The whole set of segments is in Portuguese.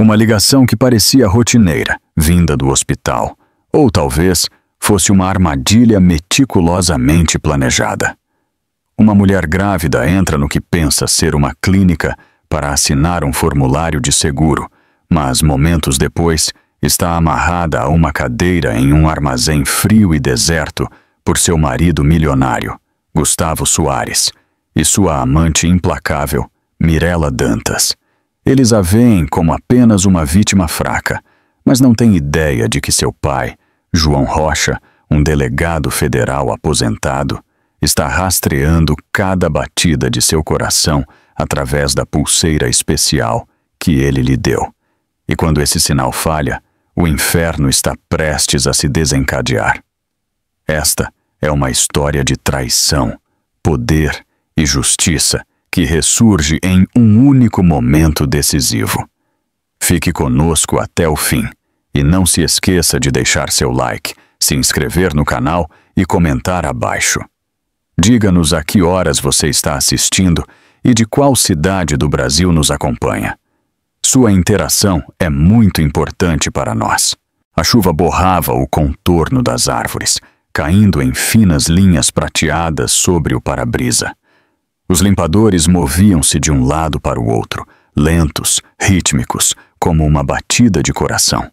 Uma ligação que parecia rotineira, vinda do hospital, ou talvez fosse uma armadilha meticulosamente planejada. Uma mulher grávida entra no que pensa ser uma clínica para assinar um formulário de seguro, mas momentos depois está amarrada a uma cadeira em um armazém frio e deserto por seu marido milionário, Gustavo Soares, e sua amante implacável, Mirela Dantas. Eles a veem como apenas uma vítima fraca, mas não têm ideia de que seu pai, João Rocha, um delegado federal aposentado, está rastreando cada batida de seu coração através da pulseira especial que ele lhe deu. E quando esse sinal falha, o inferno está prestes a se desencadear. Esta é uma história de traição, poder e justiça que ressurge em um único momento decisivo. Fique conosco até o fim e não se esqueça de deixar seu like, se inscrever no canal e comentar abaixo. Diga-nos a que horas você está assistindo e de qual cidade do Brasil nos acompanha. Sua interação é muito importante para nós. A chuva borrava o contorno das árvores, caindo em finas linhas prateadas sobre o para-brisa. Os limpadores moviam-se de um lado para o outro, lentos, rítmicos, como uma batida de coração.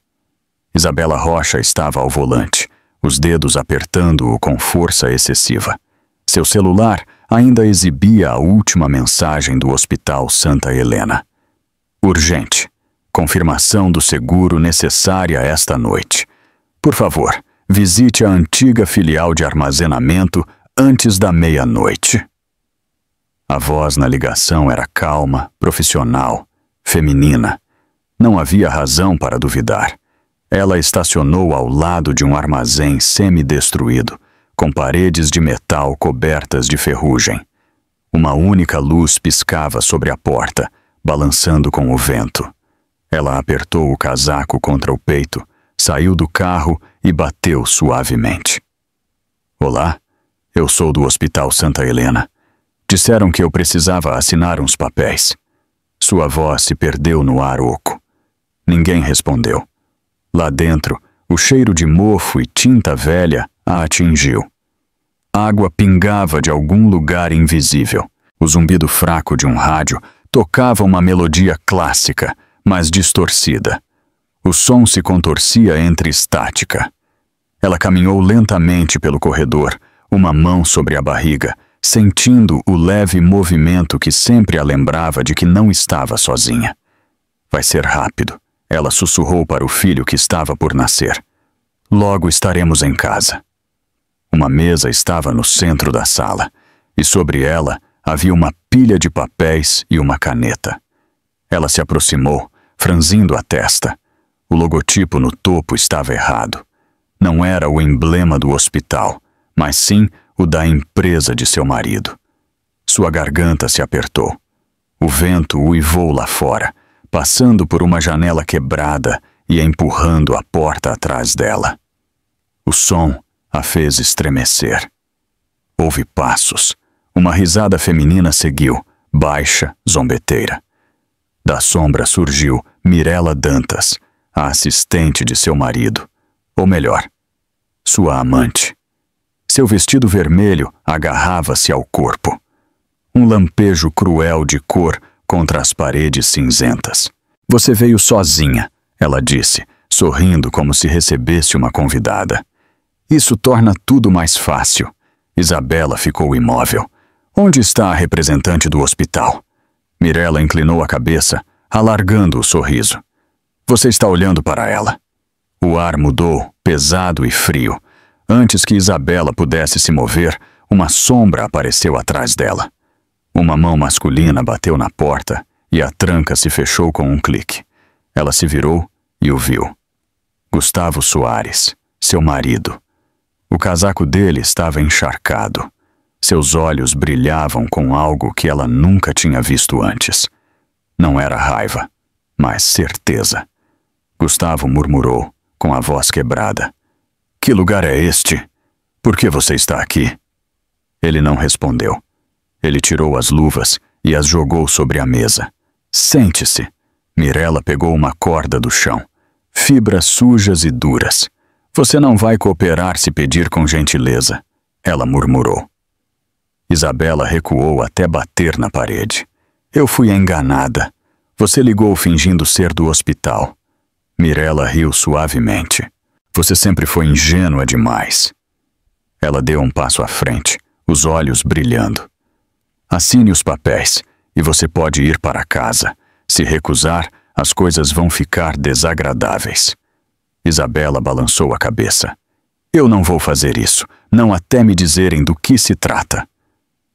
Isabela Rocha estava ao volante, os dedos apertando-o com força excessiva. Seu celular ainda exibia a última mensagem do Hospital Santa Helena. Urgente. Confirmação do seguro necessária esta noite. Por favor, visite a antiga filial de armazenamento antes da meia-noite. A voz na ligação era calma, profissional, feminina. Não havia razão para duvidar. Ela estacionou ao lado de um armazém semi-destruído, com paredes de metal cobertas de ferrugem. Uma única luz piscava sobre a porta, balançando com o vento. Ela apertou o casaco contra o peito, saiu do carro e bateu suavemente. Olá, eu sou do Hospital Santa Helena. Disseram que eu precisava assinar uns papéis. Sua voz se perdeu no ar oco. Ninguém respondeu. Lá dentro, o cheiro de mofo e tinta velha a atingiu. Água pingava de algum lugar invisível. O zumbido fraco de um rádio tocava uma melodia clássica, mas distorcida. O som se contorcia entre estática. Ela caminhou lentamente pelo corredor, uma mão sobre a barriga, sentindo o leve movimento que sempre a lembrava de que não estava sozinha. Vai ser rápido, ela sussurrou para o filho que estava por nascer. Logo estaremos em casa. Uma mesa estava no centro da sala, e sobre ela havia uma pilha de papéis e uma caneta. Ela se aproximou, franzindo a testa. O logotipo no topo estava errado. Não era o emblema do hospital, mas sim o da empresa de seu marido. Sua garganta se apertou. O vento uivou lá fora, passando por uma janela quebrada e empurrando a porta atrás dela. O som a fez estremecer. Houve passos. Uma risada feminina seguiu, baixa, zombeteira. Da sombra surgiu Mirela Dantas, a assistente de seu marido, ou melhor, sua amante. Seu vestido vermelho agarrava-se ao corpo. Um lampejo cruel de cor contra as paredes cinzentas. Você veio sozinha, ela disse, sorrindo como se recebesse uma convidada. Isso torna tudo mais fácil. Isabela ficou imóvel. Onde está a representante do hospital? Mirela inclinou a cabeça, alargando o sorriso. Você está olhando para ela. O ar mudou, pesado e frio. Antes que Isabela pudesse se mover, uma sombra apareceu atrás dela. Uma mão masculina bateu na porta e a tranca se fechou com um clique. Ela se virou e o viu. Gustavo Soares, seu marido. O casaco dele estava encharcado. Seus olhos brilhavam com algo que ela nunca tinha visto antes. Não era raiva, mas certeza. Gustavo murmurou, com a voz quebrada. Que lugar é este? Por que você está aqui? Ele não respondeu. Ele tirou as luvas e as jogou sobre a mesa. Sente-se. Mirella pegou uma corda do chão. Fibras sujas e duras. Você não vai cooperar se pedir com gentileza, ela murmurou. Isabela recuou até bater na parede. Eu fui enganada. Você ligou fingindo ser do hospital. Mirella riu suavemente. Você sempre foi ingênua demais. Ela deu um passo à frente, os olhos brilhando. Assine os papéis e você pode ir para casa. Se recusar, as coisas vão ficar desagradáveis. Isabela balançou a cabeça. Eu não vou fazer isso, não até me dizerem do que se trata.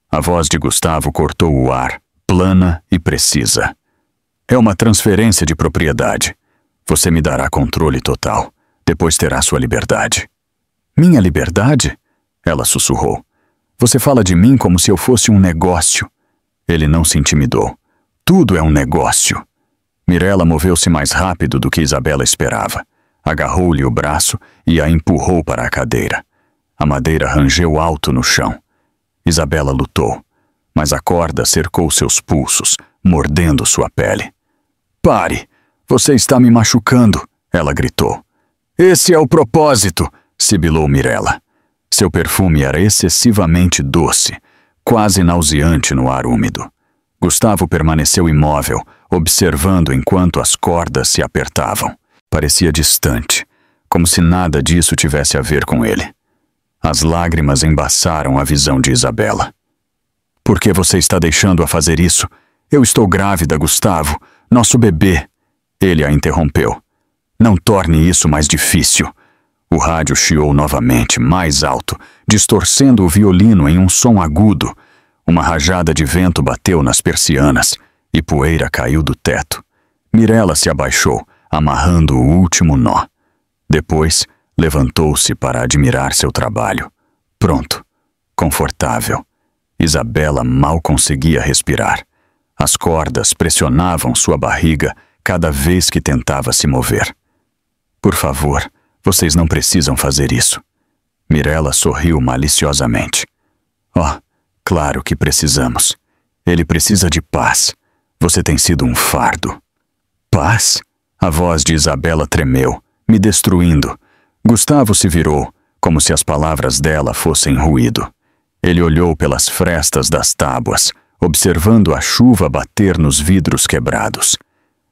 A voz de Gustavo cortou o ar, plana e precisa. É uma transferência de propriedade. Você me dará controle total. Depois terá sua liberdade. Minha liberdade? Ela sussurrou. Você fala de mim como se eu fosse um negócio. Ele não se intimidou. Tudo é um negócio. Mirella moveu-se mais rápido do que Isabela esperava. Agarrou-lhe o braço e a empurrou para a cadeira. A madeira rangeu alto no chão. Isabela lutou, mas a corda cercou seus pulsos, mordendo sua pele. Pare! Você está me machucando! Ela gritou. Esse é o propósito! Sibilou Mirella. Seu perfume era excessivamente doce, quase nauseante no ar úmido. Gustavo permaneceu imóvel, observando enquanto as cordas se apertavam. Parecia distante, como se nada disso tivesse a ver com ele. As lágrimas embaçaram a visão de Isabela. Por que você está deixando-a fazer isso? Eu estou grávida, Gustavo. Nosso bebê. Ele a interrompeu. Não torne isso mais difícil. O rádio chiou novamente, mais alto, distorcendo o violino em um som agudo. Uma rajada de vento bateu nas persianas e poeira caiu do teto. Mirella se abaixou, amarrando o último nó. Depois, levantou-se para admirar seu trabalho. Pronto. Confortável. Isabela mal conseguia respirar. As cordas pressionavam sua barriga cada vez que tentava se mover. Por favor, vocês não precisam fazer isso. Mirella sorriu maliciosamente. Oh, claro que precisamos. Ele precisa de paz. Você tem sido um fardo. Paz? A voz de Isabela tremeu, me destruindo. Gustavo se virou, como se as palavras dela fossem ruído. Ele olhou pelas frestas das tábuas, observando a chuva bater nos vidros quebrados.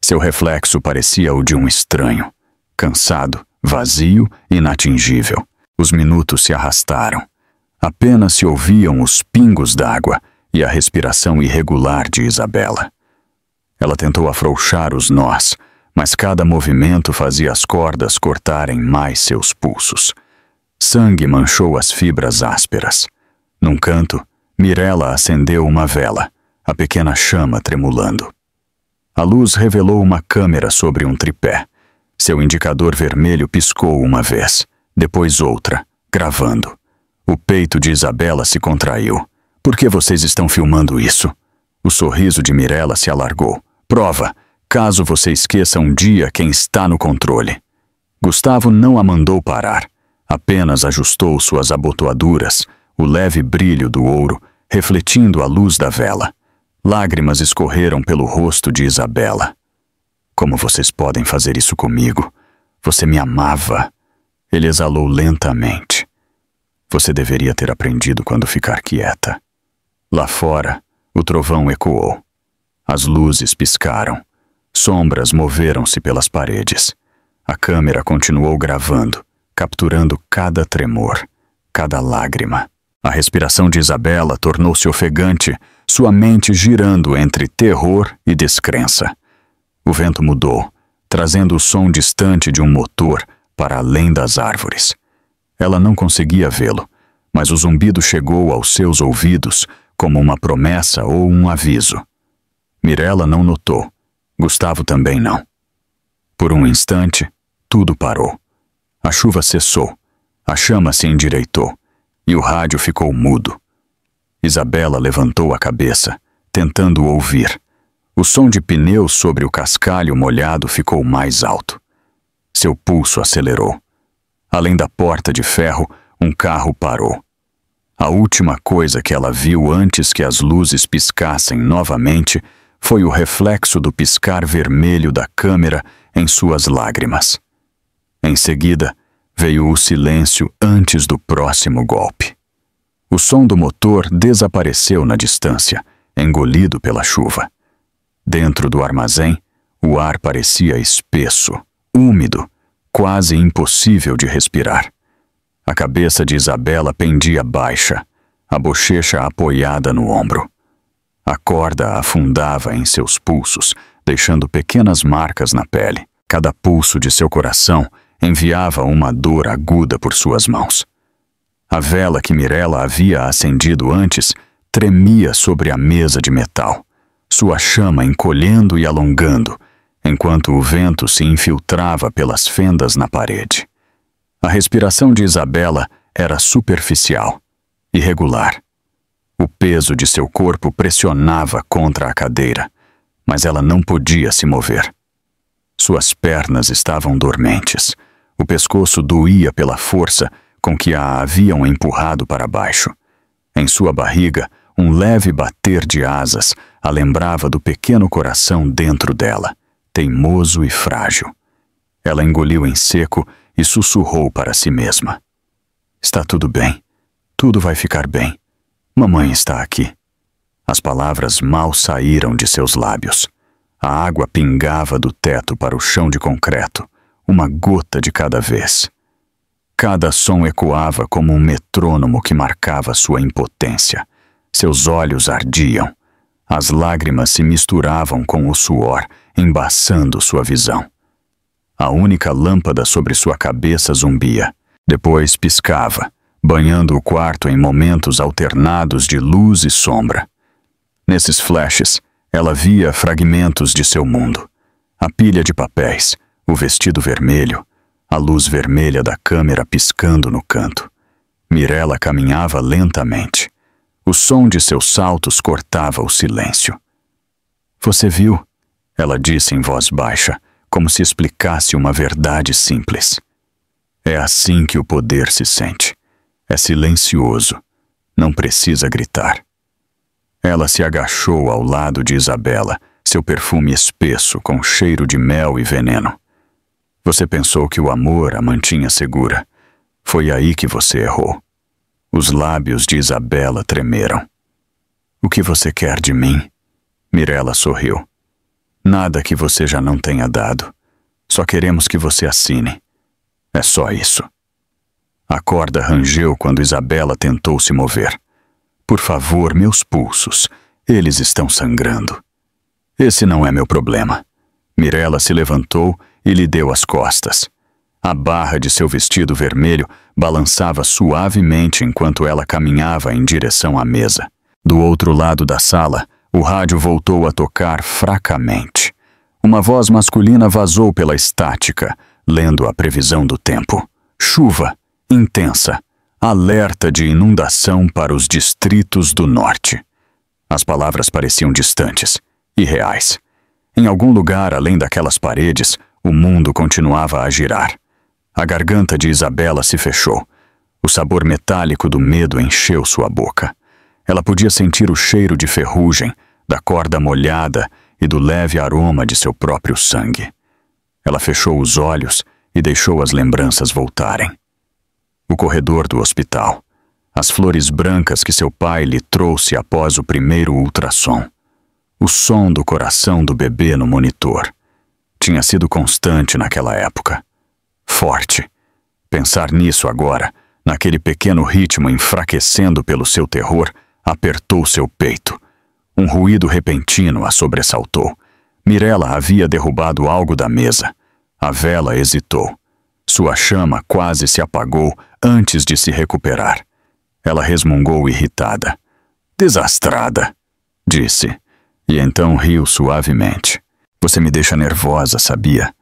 Seu reflexo parecia o de um estranho. Cansado, vazio, inatingível. Os minutos se arrastaram. Apenas se ouviam os pingos d'água e a respiração irregular de Isabela. Ela tentou afrouxar os nós, mas cada movimento fazia as cordas cortarem mais seus pulsos. Sangue manchou as fibras ásperas. Num canto, Mirella acendeu uma vela, a pequena chama tremulando. A luz revelou uma câmera sobre um tripé. Seu indicador vermelho piscou uma vez, depois outra, gravando. O peito de Isabela se contraiu. Por que vocês estão filmando isso? O sorriso de Mirella se alargou. Prova, caso você esqueça um dia quem está no controle. Gustavo não a mandou parar. Apenas ajustou suas abotoaduras, o leve brilho do ouro, refletindo a luz da vela. Lágrimas escorreram pelo rosto de Isabela. Como vocês podem fazer isso comigo? Você me amava. Ele exalou lentamente. Você deveria ter aprendido quando ficar quieta. Lá fora, o trovão ecoou. As luzes piscaram. Sombras moveram-se pelas paredes. A câmera continuou gravando, capturando cada tremor, cada lágrima. A respiração de Isabela tornou-se ofegante, sua mente girando entre terror e descrença. O vento mudou, trazendo o som distante de um motor para além das árvores. Ela não conseguia vê-lo, mas o zumbido chegou aos seus ouvidos como uma promessa ou um aviso. Mirella não notou. Gustavo também não. Por um instante, tudo parou. A chuva cessou, a chama se endireitou e o rádio ficou mudo. Isabela levantou a cabeça, tentando ouvir. O som de pneus sobre o cascalho molhado ficou mais alto. Seu pulso acelerou. Além da porta de ferro, um carro parou. A última coisa que ela viu antes que as luzes piscassem novamente foi o reflexo do piscar vermelho da câmera em suas lágrimas. Em seguida, veio o silêncio antes do próximo golpe. O som do motor desapareceu na distância, engolido pela chuva. Dentro do armazém, o ar parecia espesso, úmido, quase impossível de respirar. A cabeça de Isabela pendia baixa, a bochecha apoiada no ombro. A corda afundava em seus pulsos, deixando pequenas marcas na pele. Cada pulso de seu coração enviava uma dor aguda por suas mãos. A vela que Mirella havia acendido antes tremia sobre a mesa de metal, sua chama encolhendo e alongando, enquanto o vento se infiltrava pelas fendas na parede. A respiração de Isabela era superficial, irregular. O peso de seu corpo pressionava contra a cadeira, mas ela não podia se mover. Suas pernas estavam dormentes. O pescoço doía pela força com que a haviam empurrado para baixo. Em sua barriga, um leve bater de asas a lembrava do pequeno coração dentro dela, teimoso e frágil. Ela engoliu em seco e sussurrou para si mesma. Está tudo bem. Tudo vai ficar bem. Mamãe está aqui. As palavras mal saíram de seus lábios. A água pingava do teto para o chão de concreto, uma gota de cada vez. Cada som ecoava como um metrônomo que marcava sua impotência. Seus olhos ardiam. As lágrimas se misturavam com o suor, embaçando sua visão. A única lâmpada sobre sua cabeça zumbia. Depois piscava, banhando o quarto em momentos alternados de luz e sombra. Nesses flashes, ela via fragmentos de seu mundo. A pilha de papéis, o vestido vermelho, a luz vermelha da câmera piscando no canto. Mirella caminhava lentamente. O som de seus saltos cortava o silêncio. Você viu? Ela disse em voz baixa, como se explicasse uma verdade simples. É assim que o poder se sente. É silencioso. Não precisa gritar. Ela se agachou ao lado de Isabela, seu perfume espesso com cheiro de mel e veneno. Você pensou que o amor a mantinha segura. Foi aí que você errou. Os lábios de Isabela tremeram. O que você quer de mim? Mirella sorriu. Nada que você já não tenha dado. Só queremos que você assine. É só isso. A corda rangeu quando Isabela tentou se mover. Por favor, meus pulsos. Eles estão sangrando. Esse não é meu problema. Mirella se levantou e lhe deu as costas. A barra de seu vestido vermelho balançava suavemente enquanto ela caminhava em direção à mesa. Do outro lado da sala, o rádio voltou a tocar fracamente. Uma voz masculina vazou pela estática, lendo a previsão do tempo. Chuva, intensa, alerta de inundação para os distritos do norte. As palavras pareciam distantes, irreais. Em algum lugar além daquelas paredes, o mundo continuava a girar. A garganta de Isabela se fechou. O sabor metálico do medo encheu sua boca. Ela podia sentir o cheiro de ferrugem, da corda molhada e do leve aroma de seu próprio sangue. Ela fechou os olhos e deixou as lembranças voltarem. O corredor do hospital. As flores brancas que seu pai lhe trouxe após o primeiro ultrassom. O som do coração do bebê no monitor. Tinha sido constante naquela época. Forte. Pensar nisso agora, naquele pequeno ritmo enfraquecendo pelo seu terror, apertou seu peito. Um ruído repentino a sobressaltou. Mirella havia derrubado algo da mesa. A vela hesitou. Sua chama quase se apagou antes de se recuperar. Ela resmungou irritada. Desastrada, disse, e então riu suavemente. Você me deixa nervosa, sabia?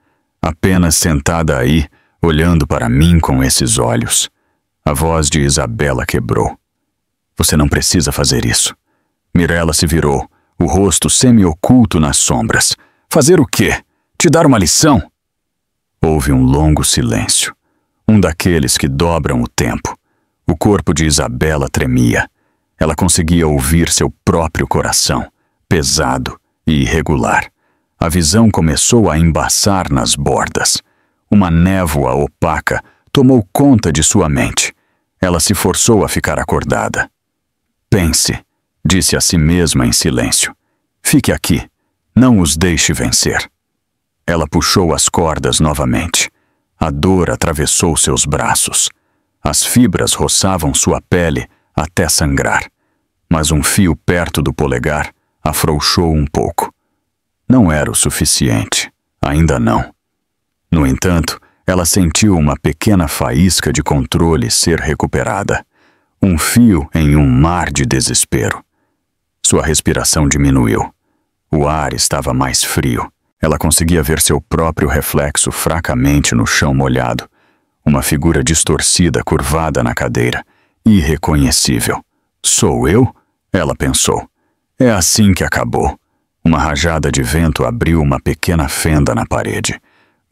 Apenas sentada aí, olhando para mim com esses olhos. A voz de Isabela quebrou. Você não precisa fazer isso. Mirella se virou, o rosto semi-oculto nas sombras. Fazer o quê? Te dar uma lição? Houve um longo silêncio. Um daqueles que dobram o tempo. O corpo de Isabela tremia. Ela conseguia ouvir seu próprio coração, pesado e irregular. A visão começou a embaçar nas bordas. Uma névoa opaca tomou conta de sua mente. Ela se forçou a ficar acordada. Pense, disse a si mesma em silêncio. Fique aqui. Não os deixe vencer. Ela puxou as cordas novamente. A dor atravessou seus braços. As fibras roçavam sua pele até sangrar. Mas um fio perto do polegar afrouxou um pouco. Não era o suficiente. Ainda não. No entanto, ela sentiu uma pequena faísca de controle ser recuperada. Um fio em um mar de desespero. Sua respiração diminuiu. O ar estava mais frio. Ela conseguia ver seu próprio reflexo fracamente no chão molhado. Uma figura distorcida curvada na cadeira. Irreconhecível. Sou eu? Ela pensou. É assim que acabou. Uma rajada de vento abriu uma pequena fenda na parede.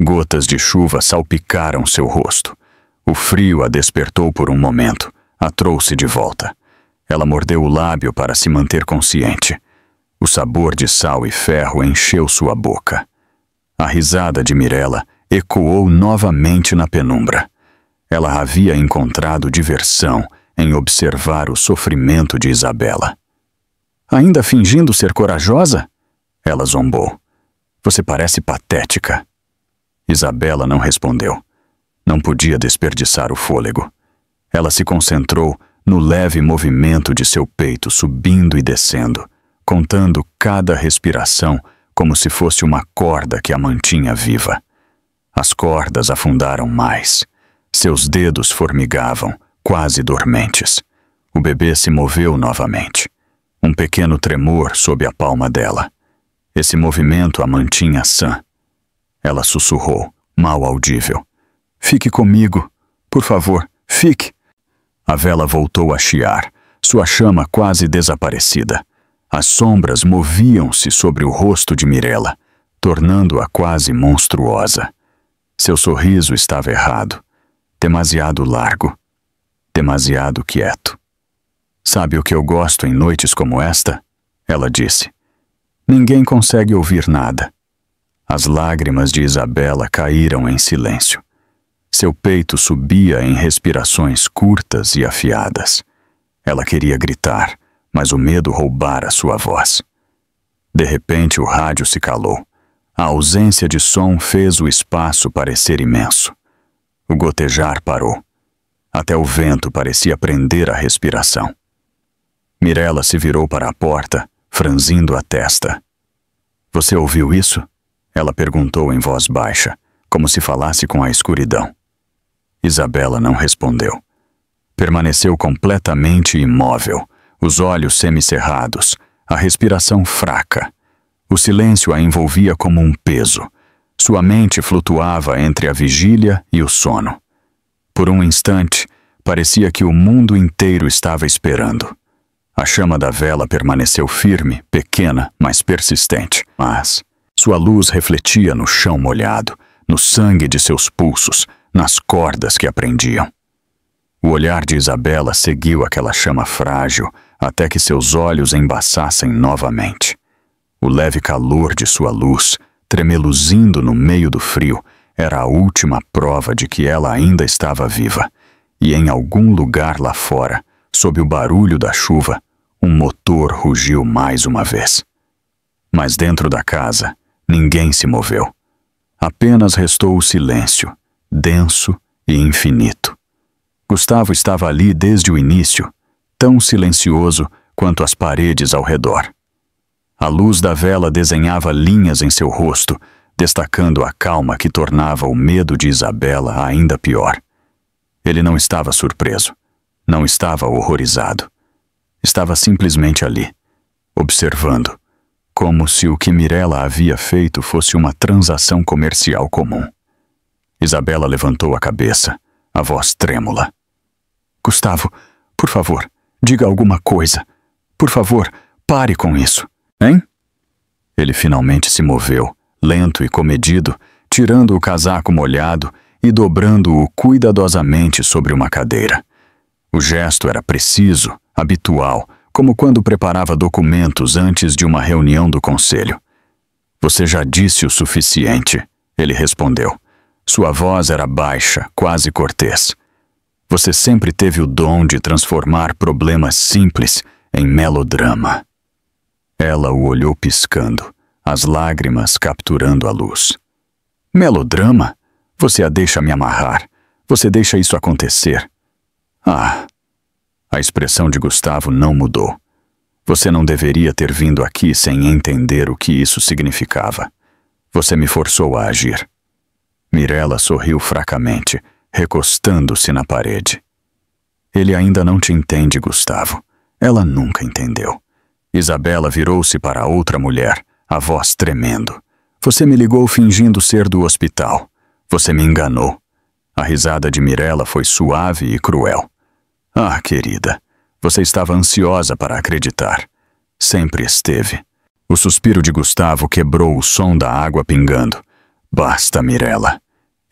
Gotas de chuva salpicaram seu rosto. O frio a despertou por um momento. A trouxe de volta. Ela mordeu o lábio para se manter consciente. O sabor de sal e ferro encheu sua boca. A risada de Mirella ecoou novamente na penumbra. Ela havia encontrado diversão em observar o sofrimento de Isabela. Ainda fingindo ser corajosa? Ela zombou. Você parece patética. Isabela não respondeu. Não podia desperdiçar o fôlego. Ela se concentrou no leve movimento de seu peito subindo e descendo, contando cada respiração como se fosse uma corda que a mantinha viva. As cordas afundaram mais. Seus dedos formigavam, quase dormentes. O bebê se moveu novamente. Um pequeno tremor sob a palma dela. Esse movimento a mantinha sã. Ela sussurrou, mal audível. Fique comigo. Por favor, fique. A vela voltou a chiar, sua chama quase desaparecida. As sombras moviam-se sobre o rosto de Mirella, tornando-a quase monstruosa. Seu sorriso estava errado. Demasiado largo. Demasiado quieto. Sabe o que eu gosto em noites como esta? Ela disse. Ninguém consegue ouvir nada. As lágrimas de Isabela caíram em silêncio. Seu peito subia em respirações curtas e afiadas. Ela queria gritar, mas o medo roubara sua voz. De repente o rádio se calou. A ausência de som fez o espaço parecer imenso. O gotejar parou. Até o vento parecia prender a respiração. Mirella se virou para a porta, franzindo a testa. Você ouviu isso? Ela perguntou em voz baixa, como se falasse com a escuridão. Isabela não respondeu. Permaneceu completamente imóvel, os olhos semicerrados, a respiração fraca. O silêncio a envolvia como um peso. Sua mente flutuava entre a vigília e o sono. Por um instante, parecia que o mundo inteiro estava esperando. A chama da vela permaneceu firme, pequena, mas persistente. Mas sua luz refletia no chão molhado, no sangue de seus pulsos, nas cordas que a prendiam. O olhar de Isabela seguiu aquela chama frágil até que seus olhos embaçassem novamente. O leve calor de sua luz, tremeluzindo no meio do frio, era a última prova de que ela ainda estava viva. E em algum lugar lá fora, sob o barulho da chuva, um motor rugiu mais uma vez. Mas dentro da casa, ninguém se moveu. Apenas restou o silêncio, denso e infinito. Gustavo estava ali desde o início, tão silencioso quanto as paredes ao redor. A luz da vela desenhava linhas em seu rosto, destacando a calma que tornava o medo de Isabela ainda pior. Ele não estava surpreso, não estava horrorizado. Estava simplesmente ali, observando, como se o que Mirella havia feito fosse uma transação comercial comum. Isabela levantou a cabeça, a voz trêmula. Gustavo, por favor, diga alguma coisa. Por favor, pare com isso, hein? Ele finalmente se moveu, lento e comedido, tirando o casaco molhado e dobrando-o cuidadosamente sobre uma cadeira. O gesto era preciso, habitual, como quando preparava documentos antes de uma reunião do conselho. Você já disse o suficiente, ele respondeu. Sua voz era baixa, quase cortês. Você sempre teve o dom de transformar problemas simples em melodrama. Ela o olhou piscando, as lágrimas capturando a luz. Melodrama? Você a deixa me amarrar. Você deixa isso acontecer. Ah! A expressão de Gustavo não mudou. Você não deveria ter vindo aqui sem entender o que isso significava. Você me forçou a agir. Mirella sorriu fracamente, recostando-se na parede. Ele ainda não te entende, Gustavo. Ela nunca entendeu. Isabela virou-se para outra mulher, a voz tremendo. Você me ligou fingindo ser do hospital. Você me enganou. A risada de Mirella foi suave e cruel. Ah, querida, você estava ansiosa para acreditar. Sempre esteve. O suspiro de Gustavo quebrou o som da água pingando. Basta, Mirella.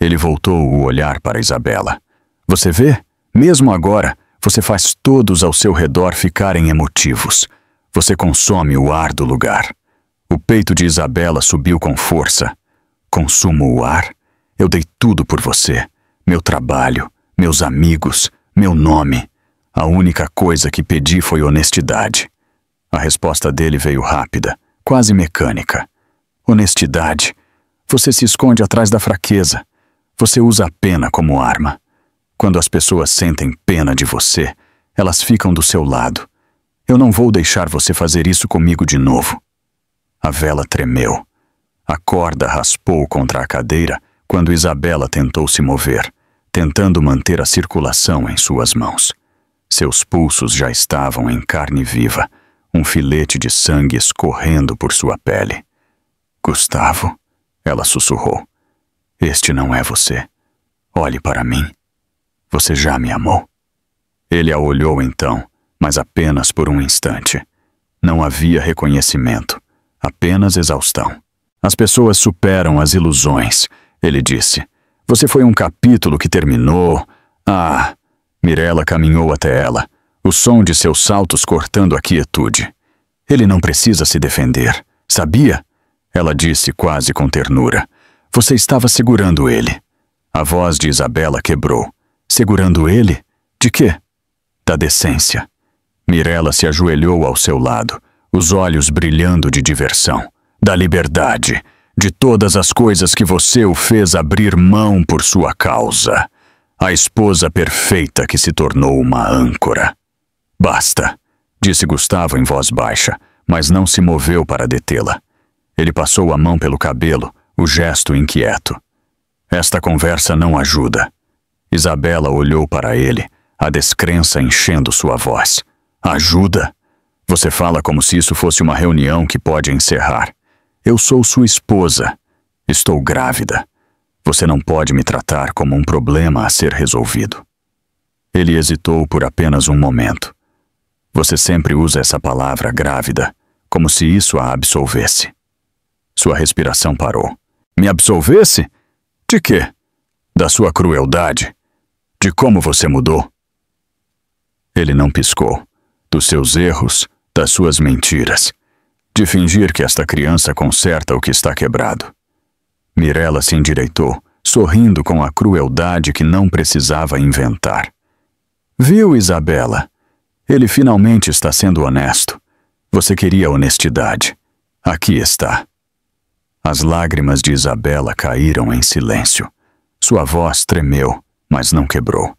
Ele voltou o olhar para Isabela. Você vê? Mesmo agora, você faz todos ao seu redor ficarem emotivos. Você consome o ar do lugar. O peito de Isabela subiu com força. Consumo o ar? Eu dei tudo por você. Meu trabalho, meus amigos, meu nome. A única coisa que pedi foi honestidade. A resposta dele veio rápida, quase mecânica. Honestidade. Você se esconde atrás da fraqueza. Você usa a pena como arma. Quando as pessoas sentem pena de você, elas ficam do seu lado. Eu não vou deixar você fazer isso comigo de novo. A vela tremeu. A corda raspou contra a cadeira quando Isabela tentou se mover, tentando manter a circulação em suas mãos. Seus pulsos já estavam em carne viva, um filete de sangue escorrendo por sua pele. Gustavo, ela sussurrou. Este não é você. Olhe para mim. Você já me amou? Ele a olhou então, mas apenas por um instante. Não havia reconhecimento, apenas exaustão. As pessoas superam as ilusões, ele disse. Você foi um capítulo que terminou. Ah! Mirella caminhou até ela, o som de seus saltos cortando a quietude. Ele não precisa se defender, sabia? Ela disse quase com ternura. Você estava segurando ele. A voz de Isabela quebrou. Segurando ele? De quê? Da decência. Mirella se ajoelhou ao seu lado, os olhos brilhando de diversão. Da liberdade, de todas as coisas que você o fez abrir mão por sua causa. A esposa perfeita que se tornou uma âncora. Basta, disse Gustavo em voz baixa, mas não se moveu para detê-la. Ele passou a mão pelo cabelo, o gesto inquieto. Esta conversa não ajuda. Isabela olhou para ele, a descrença enchendo sua voz. Ajuda? Você fala como se isso fosse uma reunião que pode encerrar. Eu sou sua esposa. Estou grávida. Você não pode me tratar como um problema a ser resolvido. Ele hesitou por apenas um momento. Você sempre usa essa palavra grávida, como se isso a absolvesse. Sua respiração parou. Me absolvesse? De quê? Da sua crueldade? De como você mudou? Ele não piscou. Dos seus erros, das suas mentiras. De fingir que esta criança conserta o que está quebrado. Mirella se endireitou, sorrindo com a crueldade que não precisava inventar. Viu, Isabela? Ele finalmente está sendo honesto. Você queria honestidade. Aqui está. As lágrimas de Isabela caíram em silêncio. Sua voz tremeu, mas não quebrou.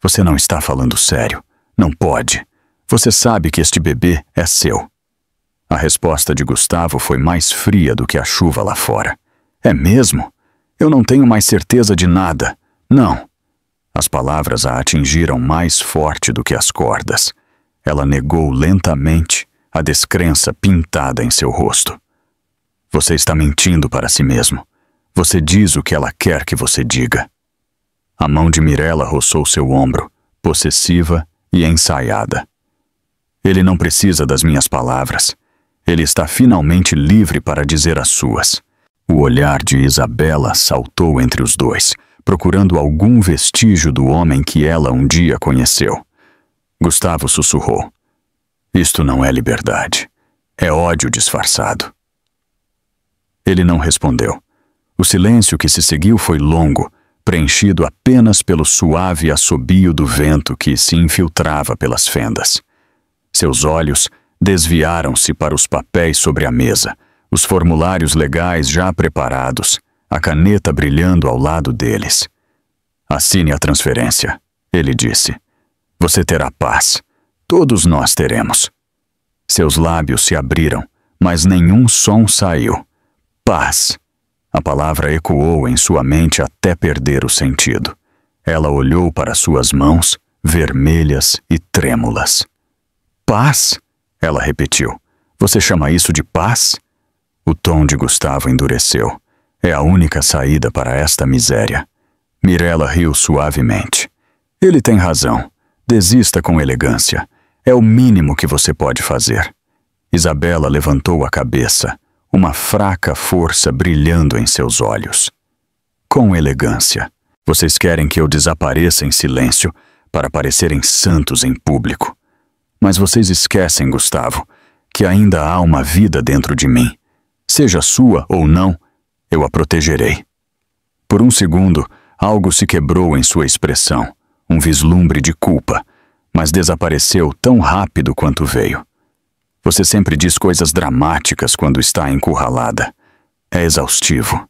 Você não está falando sério. Não pode. Você sabe que este bebê é seu. A resposta de Gustavo foi mais fria do que a chuva lá fora. É mesmo? Eu não tenho mais certeza de nada. Não. As palavras a atingiram mais forte do que as cordas. Ela negou lentamente, a descrença pintada em seu rosto. Você está mentindo para si mesmo. Você diz o que ela quer que você diga. A mão de Mirella roçou seu ombro, possessiva e ensaiada. Ele não precisa das minhas palavras. Ele está finalmente livre para dizer as suas. O olhar de Isabela saltou entre os dois, procurando algum vestígio do homem que ela um dia conheceu. Gustavo sussurrou. Isto não é liberdade. É ódio disfarçado. Ele não respondeu. O silêncio que se seguiu foi longo, preenchido apenas pelo suave assobio do vento que se infiltrava pelas fendas. Seus olhos desviaram-se para os papéis sobre a mesa, os formulários legais já preparados, a caneta brilhando ao lado deles. Assine a transferência, ele disse. Você terá paz. Todos nós teremos. Seus lábios se abriram, mas nenhum som saiu. Paz. A palavra ecoou em sua mente até perder o sentido. Ela olhou para suas mãos, vermelhas e trêmulas. Paz? Ela repetiu. Você chama isso de paz? O tom de Gustavo endureceu. É a única saída para esta miséria. Mirella riu suavemente. Ele tem razão. Desista com elegância. É o mínimo que você pode fazer. Isabela levantou a cabeça, uma fraca força brilhando em seus olhos. Com elegância. Vocês querem que eu desapareça em silêncio para parecerem santos em público. Mas vocês esquecem, Gustavo, que ainda há uma vida dentro de mim. Seja sua ou não, eu a protegerei. Por um segundo, algo se quebrou em sua expressão, um vislumbre de culpa, mas desapareceu tão rápido quanto veio. Você sempre diz coisas dramáticas quando está encurralada. É exaustivo.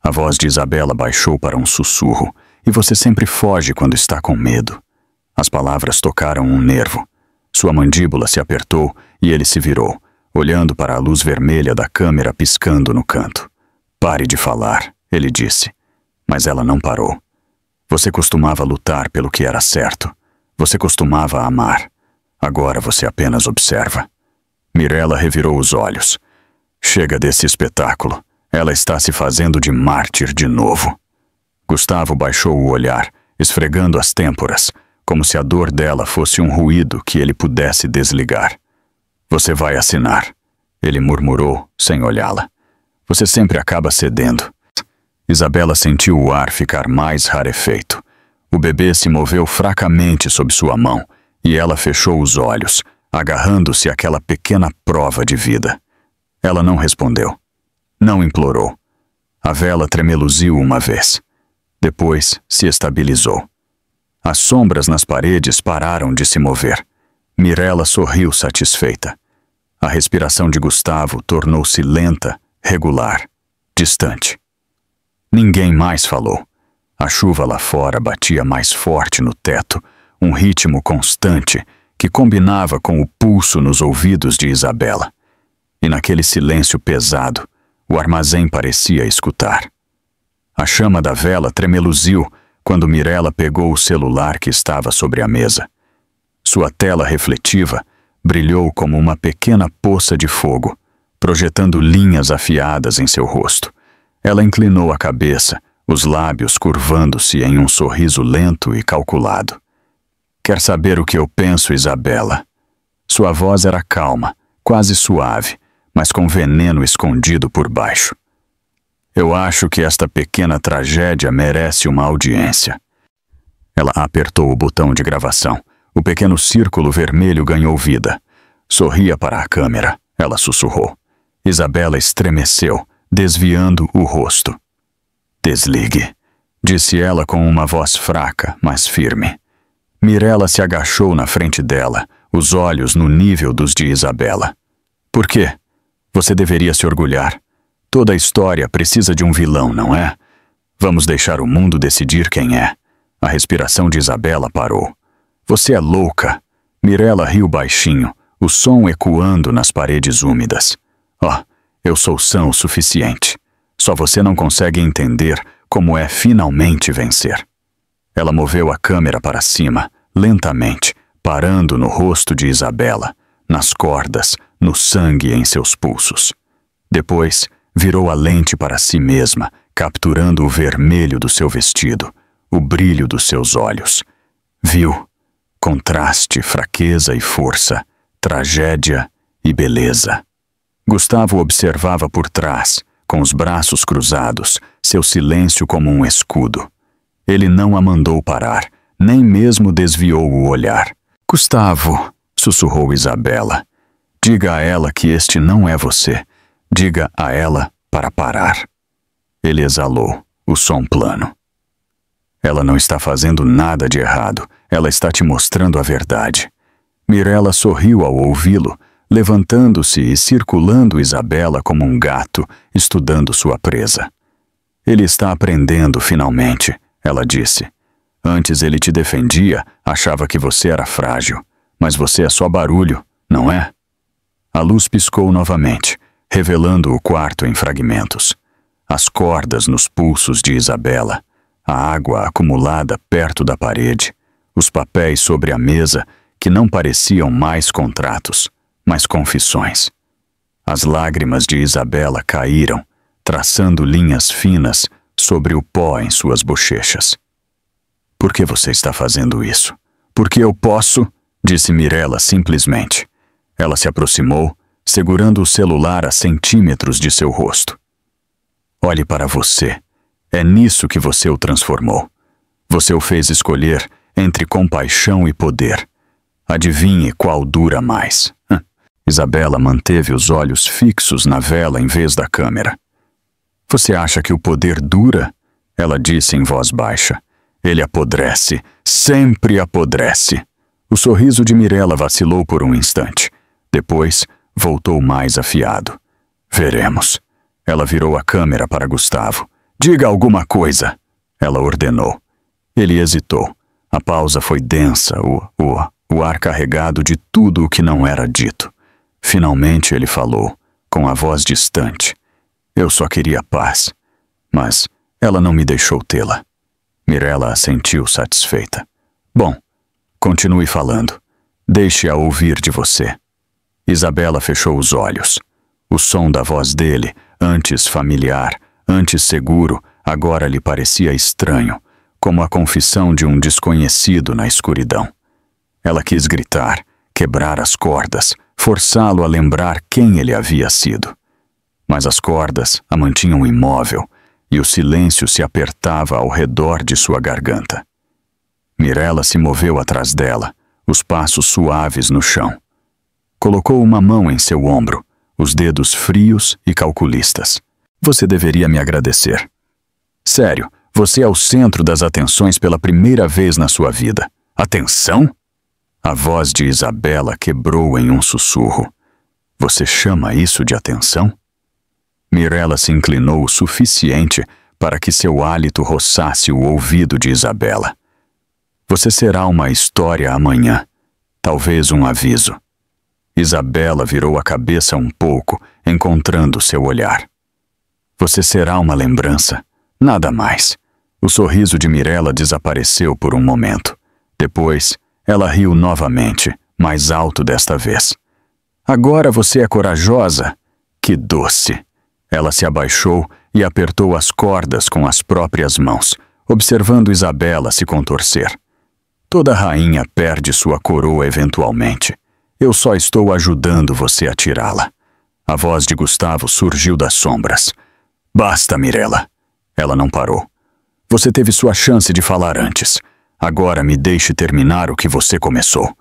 A voz de Isabela baixou para um sussurro, e você sempre foge quando está com medo. As palavras tocaram um nervo. Sua mandíbula se apertou e ele se virou, olhando para a luz vermelha da câmera piscando no canto. Pare de falar, ele disse. Mas ela não parou. Você costumava lutar pelo que era certo. Você costumava amar. Agora você apenas observa. Mirella revirou os olhos. Chega desse espetáculo. Ela está se fazendo de mártir de novo. Gustavo baixou o olhar, esfregando as têmporas, como se a dor dela fosse um ruído que ele pudesse desligar. Você vai assinar, ele murmurou, sem olhá-la. Você sempre acaba cedendo. Isabela sentiu o ar ficar mais rarefeito. O bebê se moveu fracamente sob sua mão, e ela fechou os olhos, agarrando-se àquela pequena prova de vida. Ela não respondeu. Não implorou. A vela tremeluziu uma vez. Depois se estabilizou. As sombras nas paredes pararam de se mover. Mirella sorriu satisfeita. A respiração de Gustavo tornou-se lenta, regular, distante. Ninguém mais falou. A chuva lá fora batia mais forte no teto, um ritmo constante que combinava com o pulso nos ouvidos de Isabela. E naquele silêncio pesado, o armazém parecia escutar. A chama da vela tremeluziu quando Mirella pegou o celular que estava sobre a mesa. Sua tela refletiva brilhou como uma pequena poça de fogo, projetando linhas afiadas em seu rosto. Ela inclinou a cabeça, os lábios curvando-se em um sorriso lento e calculado. Quer saber o que eu penso, Isabela? Sua voz era calma, quase suave, mas com veneno escondido por baixo. Eu acho que esta pequena tragédia merece uma audiência. Ela apertou o botão de gravação. O pequeno círculo vermelho ganhou vida. Sorria para a câmera. Ela sussurrou. Isabela estremeceu, desviando o rosto. Desligue, disse ela com uma voz fraca, mas firme. Mirella se agachou na frente dela, os olhos no nível dos de Isabela. Por quê? Você deveria se orgulhar. Toda a história precisa de um vilão, não é? Vamos deixar o mundo decidir quem é. A respiração de Isabela parou. Você é louca. Mirella riu baixinho, o som ecoando nas paredes úmidas. Eu sou sã o suficiente. Só você não consegue entender como é finalmente vencer. Ela moveu a câmera para cima, lentamente, parando no rosto de Isabela, nas cordas, no sangue em seus pulsos. Depois, virou a lente para si mesma, capturando o vermelho do seu vestido, o brilho dos seus olhos. Viu? Contraste, fraqueza e força, tragédia e beleza. Gustavo observava por trás, com os braços cruzados, seu silêncio como um escudo. Ele não a mandou parar, nem mesmo desviou o olhar. Gustavo, sussurrou Isabela. Diga a ela que este não é você. Diga a ela para parar. Ele exalou, o som plano. Ela não está fazendo nada de errado. Ela está te mostrando a verdade. Mirella sorriu ao ouvi-lo, levantando-se e circulando Isabela como um gato, estudando sua presa. Ele está aprendendo finalmente, ela disse. Antes ele te defendia, achava que você era frágil. Mas você é só barulho, não é? A luz piscou novamente, revelando o quarto em fragmentos. As cordas nos pulsos de Isabela, a água acumulada perto da parede, os papéis sobre a mesa que não pareciam mais contratos, mas confissões. As lágrimas de Isabela caíram, traçando linhas finas sobre o pó em suas bochechas. Por que você está fazendo isso? Porque eu posso, disse Mirella simplesmente. Ela se aproximou, segurando o celular a centímetros de seu rosto. Olhe para você. É nisso que você o transformou. Você o fez escolher entre compaixão e poder. Adivinhe qual dura mais. Isabela manteve os olhos fixos na vela em vez da câmera. Você acha que o poder dura? Ela disse em voz baixa. Ele apodrece, sempre apodrece. O sorriso de Mirella vacilou por um instante. Depois, voltou mais afiado. Veremos. Ela virou a câmera para Gustavo. Diga alguma coisa, ela ordenou. Ele hesitou. A pausa foi densa, o ar carregado de tudo o que não era dito. Finalmente ele falou, com a voz distante. Eu só queria paz, mas ela não me deixou tê-la. Mirella assentiu satisfeita. Bom, continue falando. Deixe-a ouvir de você. Isabela fechou os olhos. O som da voz dele, antes familiar, antes seguro, agora lhe parecia estranho, como a confissão de um desconhecido na escuridão. Ela quis gritar, quebrar as cordas, forçá-lo a lembrar quem ele havia sido. Mas as cordas a mantinham imóvel e o silêncio se apertava ao redor de sua garganta. Mirella se moveu atrás dela, os passos suaves no chão. Colocou uma mão em seu ombro, os dedos frios e calculistas. Você deveria me agradecer. Sério, você é o centro das atenções pela primeira vez na sua vida. Atenção? A voz de Isabela quebrou em um sussurro. Você chama isso de atenção? Mirella se inclinou o suficiente para que seu hálito roçasse o ouvido de Isabela. Você será uma história amanhã, talvez um aviso. Isabela virou a cabeça um pouco, encontrando seu olhar. Você será uma lembrança, nada mais. O sorriso de Mirella desapareceu por um momento. Depois, ela riu novamente, mais alto desta vez. Agora você é corajosa? Que doce! Ela se abaixou e apertou as cordas com as próprias mãos, observando Isabela se contorcer. Toda rainha perde sua coroa eventualmente. Eu só estou ajudando você a tirá-la. A voz de Gustavo surgiu das sombras. Basta, Mirella. Ela não parou. Você teve sua chance de falar antes. Agora me deixe terminar o que você começou.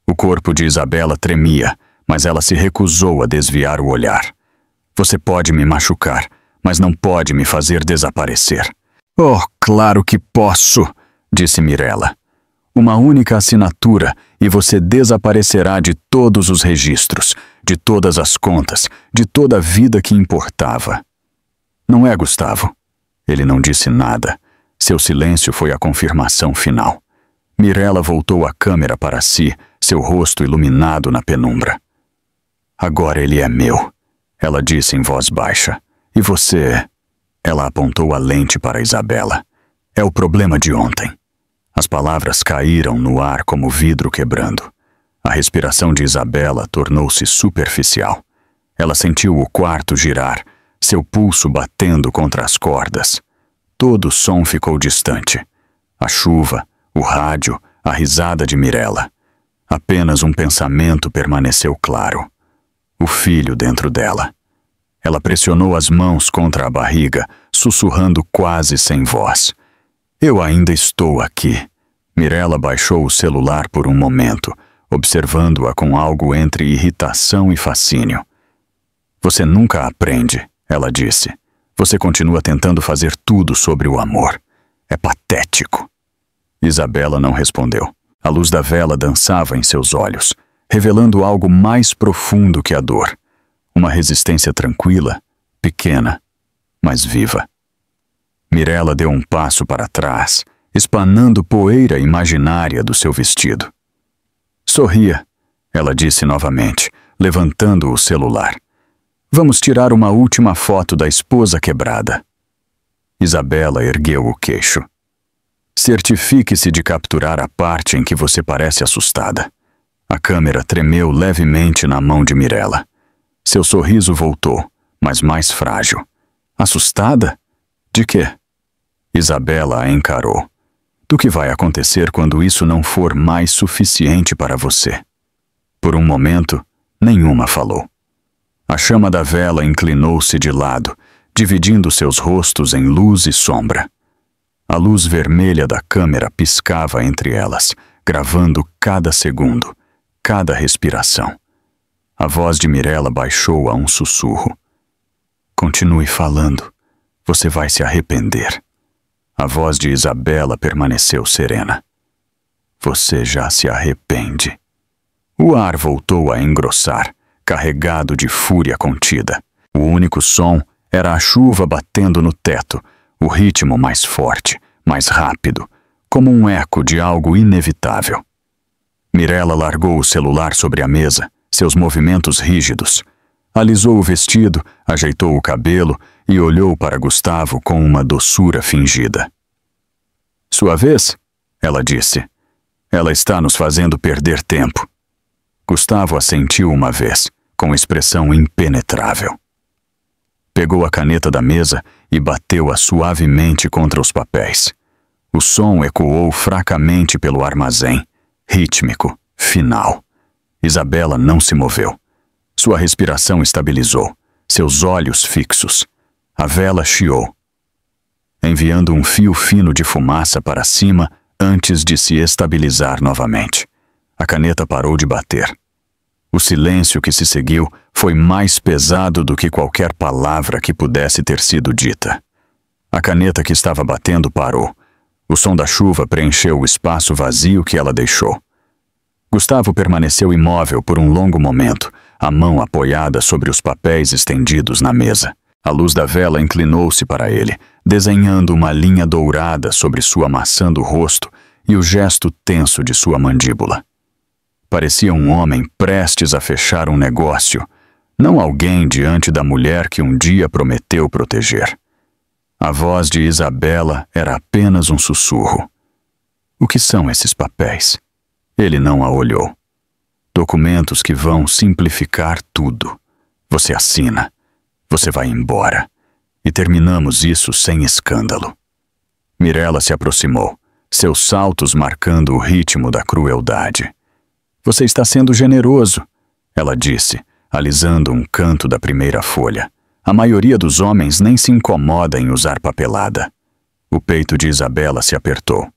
O corpo de Isabela tremia, mas ela se recusou a desviar o olhar. Você pode me machucar, mas não pode me fazer desaparecer. Oh, claro que posso, disse Mirella. Uma única assinatura e você desaparecerá de todos os registros, de todas as contas, de toda a vida que importava. Não é, Gustavo? Ele não disse nada. Seu silêncio foi a confirmação final. Mirella voltou a câmera para si, seu rosto iluminado na penumbra. Agora ele é meu, ela disse em voz baixa. E você? Ela apontou a lente para Isabela. É o problema de ontem. As palavras caíram no ar como vidro quebrando. A respiração de Isabela tornou-se superficial. Ela sentiu o quarto girar, seu pulso batendo contra as cordas. Todo o som ficou distante. A chuva, o rádio, a risada de Mirella. Apenas um pensamento permaneceu claro. O filho dentro dela. Ela pressionou as mãos contra a barriga, sussurrando quase sem voz. Eu ainda estou aqui. Mirella baixou o celular por um momento, observando-a com algo entre irritação e fascínio. Você nunca aprende, ela disse. Você continua tentando fazer tudo sobre o amor. É patético. Isabela não respondeu. A luz da vela dançava em seus olhos, revelando algo mais profundo que a dor. Uma resistência tranquila, pequena, mas viva. Mirella deu um passo para trás, espanando poeira imaginária do seu vestido. Sorria, ela disse novamente, levantando o celular. Vamos tirar uma última foto da esposa quebrada. Isabela ergueu o queixo. Certifique-se de capturar a parte em que você parece assustada. A câmera tremeu levemente na mão de Mirella. Seu sorriso voltou, mas mais frágil. Assustada? De quê? Isabela a encarou. Do que vai acontecer quando isso não for mais suficiente para você? Por um momento, nenhuma falou. A chama da vela inclinou-se de lado, dividindo seus rostos em luz e sombra. A luz vermelha da câmera piscava entre elas, gravando cada segundo, cada respiração. A voz de Mirella baixou a um sussurro. Continue falando. Você vai se arrepender. A voz de Isabela permaneceu serena. Você já se arrepende. O ar voltou a engrossar, carregado de fúria contida. O único som era a chuva batendo no teto, o ritmo mais forte, mais rápido, como um eco de algo inevitável. Mirella largou o celular sobre a mesa, seus movimentos rígidos. Alisou o vestido, ajeitou o cabelo e olhou para Gustavo com uma doçura fingida. Sua vez? Ela disse. Ela está nos fazendo perder tempo. Gustavo assentiu uma vez, com expressão impenetrável. Pegou a caneta da mesa e bateu-a suavemente contra os papéis. O som ecoou fracamente pelo armazém, rítmico, final. Isabela não se moveu. Sua respiração estabilizou, seus olhos fixos. A vela chiou, enviando um fio fino de fumaça para cima antes de se estabilizar novamente. A caneta parou de bater. O silêncio que se seguiu foi mais pesado do que qualquer palavra que pudesse ter sido dita. A caneta que estava batendo parou. O som da chuva preencheu o espaço vazio que ela deixou. Gustavo permaneceu imóvel por um longo momento, a mão apoiada sobre os papéis estendidos na mesa. A luz da vela inclinou-se para ele, desenhando uma linha dourada sobre sua maçã do rosto e o gesto tenso de sua mandíbula. Parecia um homem prestes a fechar um negócio, não alguém diante da mulher que um dia prometeu proteger. A voz de Isabela era apenas um sussurro. O que são esses papéis? Ele não a olhou. Documentos que vão simplificar tudo. Você assina. Você vai embora. E terminamos isso sem escândalo. Mirella se aproximou, seus saltos marcando o ritmo da crueldade. Você está sendo generoso, ela disse, alisando um canto da primeira folha. A maioria dos homens nem se incomoda em usar papelada. O peito de Isabela se apertou.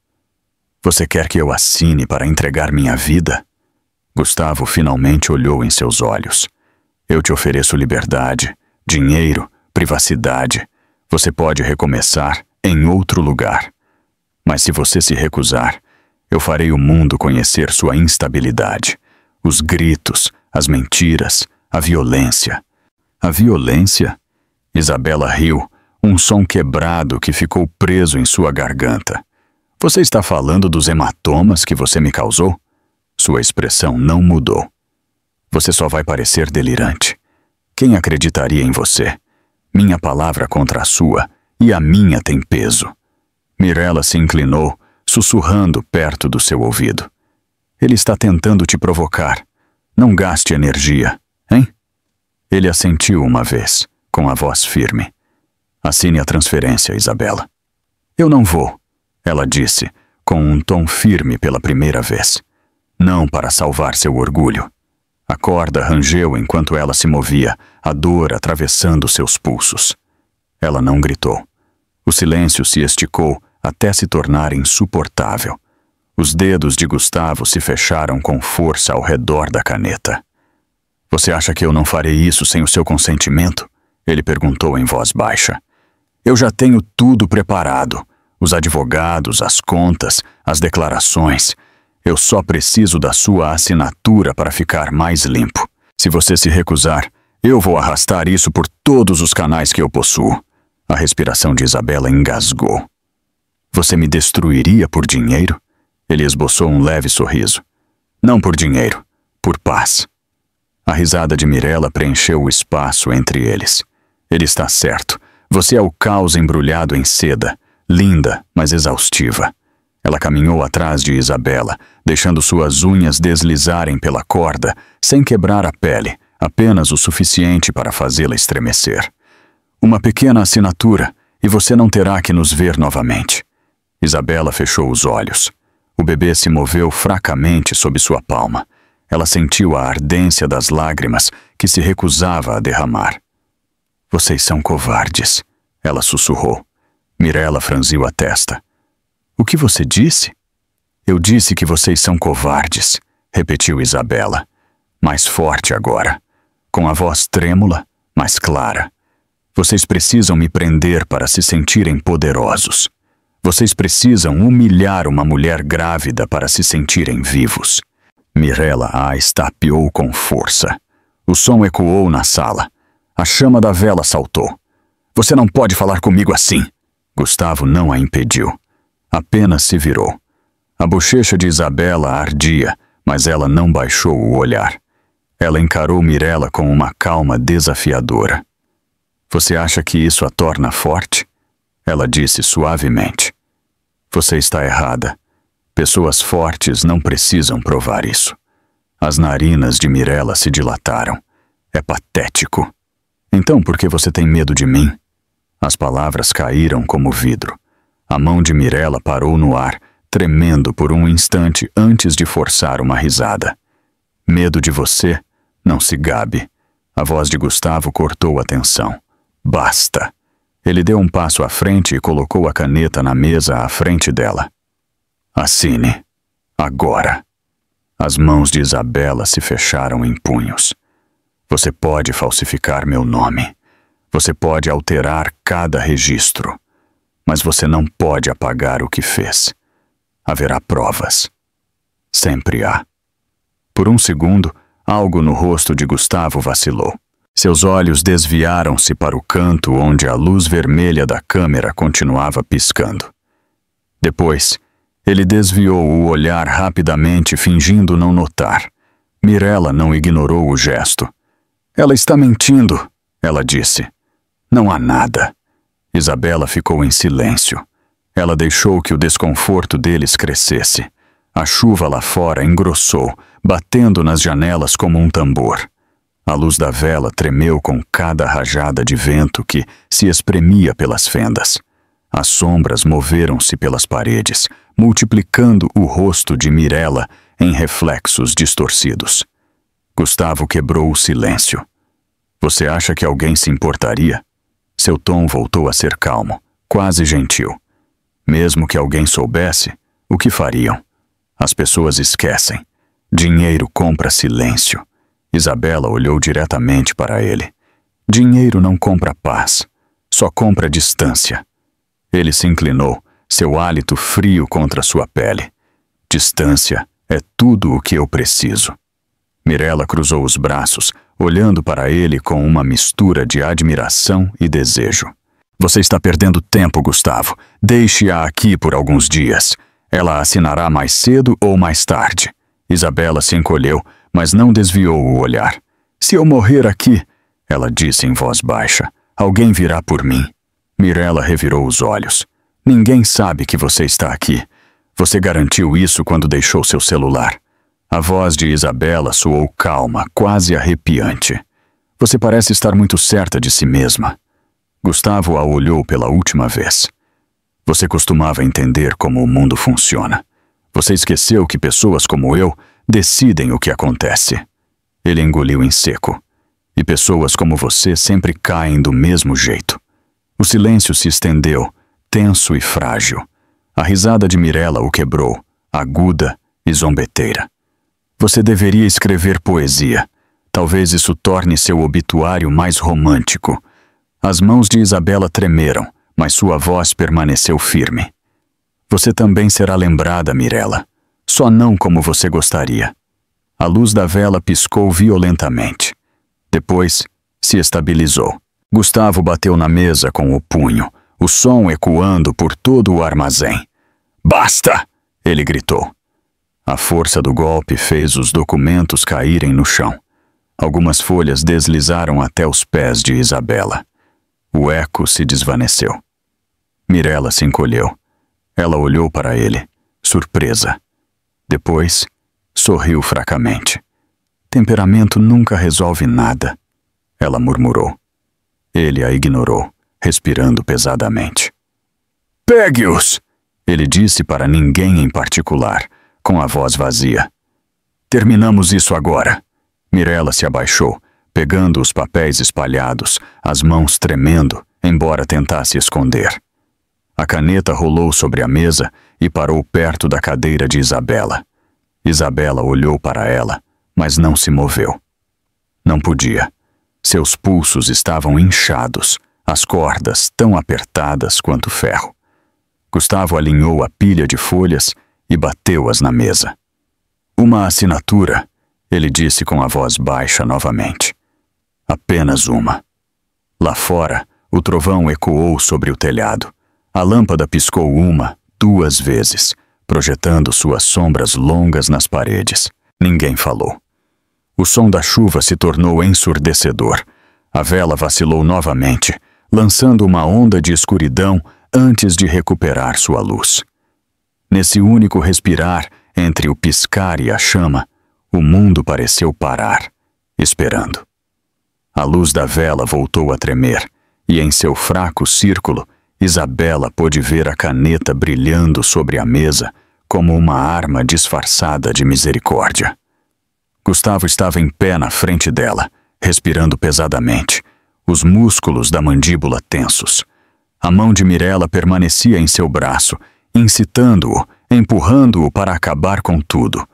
Você quer que eu assine para entregar minha vida? Gustavo finalmente olhou em seus olhos. Eu te ofereço liberdade, dinheiro, privacidade. Você pode recomeçar em outro lugar. Mas se você se recusar, eu farei o mundo conhecer sua instabilidade. Os gritos, as mentiras, a violência. A violência? Isabela riu, um som quebrado que ficou preso em sua garganta. Você está falando dos hematomas que você me causou? Sua expressão não mudou. Você só vai parecer delirante. Quem acreditaria em você? Minha palavra contra a sua, e a minha tem peso. Mirella se inclinou, sussurrando perto do seu ouvido. Ele está tentando te provocar. Não gaste energia, hein? Ele assentiu uma vez, com a voz firme. Assine a transferência, Isabela. Eu não vou, ela disse, com um tom firme pela primeira vez. Não para salvar seu orgulho. A corda rangeu enquanto ela se movia, a dor atravessando seus pulsos. Ela não gritou. O silêncio se esticou até se tornar insuportável. Os dedos de Gustavo se fecharam com força ao redor da caneta. Você acha que eu não farei isso sem o seu consentimento? Ele perguntou em voz baixa. Eu já tenho tudo preparado. Os advogados, as contas, as declarações. Eu só preciso da sua assinatura para ficar mais limpo. Se você se recusar, eu vou arrastar isso por todos os canais que eu possuo. A respiração de Isabela engasgou. Você me destruiria por dinheiro? Ele esboçou um leve sorriso. Não por dinheiro, por paz. A risada de Mirella preencheu o espaço entre eles. Ele está certo. Você é o caos embrulhado em seda, linda, mas exaustiva. Ela caminhou atrás de Isabela, deixando suas unhas deslizarem pela corda, sem quebrar a pele, apenas o suficiente para fazê-la estremecer. Uma pequena assinatura, e você não terá que nos ver novamente. Isabela fechou os olhos. O bebê se moveu fracamente sob sua palma. Ela sentiu a ardência das lágrimas que se recusava a derramar. Vocês são covardes, ela sussurrou. Mirella franziu a testa. O que você disse? Eu disse que vocês são covardes, repetiu Isabela. Mais forte agora, com a voz trêmula, mas clara. Vocês precisam me prender para se sentirem poderosos. Vocês precisam humilhar uma mulher grávida para se sentirem vivos. Mirella a estapeou com força. O som ecoou na sala. A chama da vela saltou. Você não pode falar comigo assim. Gustavo não a impediu. Apenas se virou. A bochecha de Isabela ardia, mas ela não baixou o olhar. Ela encarou Mirella com uma calma desafiadora. Você acha que isso a torna forte? Ela disse suavemente. Você está errada. Pessoas fortes não precisam provar isso. As narinas de Mirella se dilataram. É patético. Então por que você tem medo de mim? As palavras caíram como vidro. A mão de Mirella parou no ar, tremendo por um instante antes de forçar uma risada. Medo de você? Não se gabe. A voz de Gustavo cortou a tensão. Basta. Ele deu um passo à frente e colocou a caneta na mesa à frente dela. Assine. Agora. As mãos de Isabela se fecharam em punhos. Você pode falsificar meu nome. Você pode alterar cada registro. Mas você não pode apagar o que fez. Haverá provas. Sempre há. Por um segundo, algo no rosto de Gustavo vacilou. Seus olhos desviaram-se para o canto onde a luz vermelha da câmera continuava piscando. Depois, ele desviou o olhar rapidamente, fingindo não notar. Mirella não ignorou o gesto. Ela está mentindo, ela disse. Não há nada. Isabela ficou em silêncio. Ela deixou que o desconforto deles crescesse. A chuva lá fora engrossou, batendo nas janelas como um tambor. A luz da vela tremeu com cada rajada de vento que se espremia pelas fendas. As sombras moveram-se pelas paredes, multiplicando o rosto de Mirella em reflexos distorcidos. Gustavo quebrou o silêncio. Você acha que alguém se importaria? Seu tom voltou a ser calmo, quase gentil. Mesmo que alguém soubesse, o que fariam? As pessoas esquecem. Dinheiro compra silêncio. Isabela olhou diretamente para ele. Dinheiro não compra paz, só compra distância. Ele se inclinou, seu hálito frio contra sua pele. Distância é tudo o que eu preciso. Mirella cruzou os braços, olhando para ele com uma mistura de admiração e desejo. Você está perdendo tempo, Gustavo. Deixe-a aqui por alguns dias. Ela assinará mais cedo ou mais tarde. Isabela se encolheu, mas não desviou o olhar. Se eu morrer aqui, ela disse em voz baixa, alguém virá por mim. Mirella revirou os olhos. Ninguém sabe que você está aqui. Você garantiu isso quando deixou seu celular. A voz de Isabela soou calma, quase arrepiante. Você parece estar muito certa de si mesma. Gustavo a olhou pela última vez. Você costumava entender como o mundo funciona. Você esqueceu que pessoas como eu decidem o que acontece. Ele engoliu em seco. E pessoas como você sempre caem do mesmo jeito. O silêncio se estendeu, tenso e frágil. A risada de Mirella o quebrou, aguda e zombeteira. Você deveria escrever poesia. Talvez isso torne seu obituário mais romântico. As mãos de Isabela tremeram, mas sua voz permaneceu firme. Você também será lembrada, Mirella. Só não como você gostaria. A luz da vela piscou violentamente. Depois, se estabilizou. Gustavo bateu na mesa com o punho, o som ecoando por todo o armazém. Basta! Ele gritou. A força do golpe fez os documentos caírem no chão. Algumas folhas deslizaram até os pés de Isabela. O eco se desvaneceu. Mirella se encolheu. Ela olhou para ele, surpresa. Depois, sorriu fracamente. Temperamento nunca resolve nada, ela murmurou. Ele a ignorou, respirando pesadamente. Pegue-os! Ele disse para ninguém em particular, com a voz vazia. Terminamos isso agora. Mirella se abaixou, pegando os papéis espalhados, as mãos tremendo, embora tentasse esconder. A caneta rolou sobre a mesa e parou perto da cadeira de Isabela. Isabela olhou para ela, mas não se moveu. Não podia. Seus pulsos estavam inchados, as cordas tão apertadas quanto ferro. Gustavo alinhou a pilha de folhas e bateu-as na mesa. Uma assinatura, ele disse com a voz baixa novamente. Apenas uma. Lá fora, o trovão ecoou sobre o telhado. A lâmpada piscou 1, 2 vezes, projetando suas sombras longas nas paredes. Ninguém falou. O som da chuva se tornou ensurdecedor. A vela vacilou novamente, lançando uma onda de escuridão antes de recuperar sua luz. Nesse único respirar, entre o piscar e a chama, o mundo pareceu parar, esperando. A luz da vela voltou a tremer, e em seu fraco círculo, Isabela pôde ver a caneta brilhando sobre a mesa como uma arma disfarçada de misericórdia. Gustavo estava em pé na frente dela, respirando pesadamente, os músculos da mandíbula tensos. A mão de Mirella permanecia em seu braço, incitando-o, empurrando-o para acabar com tudo.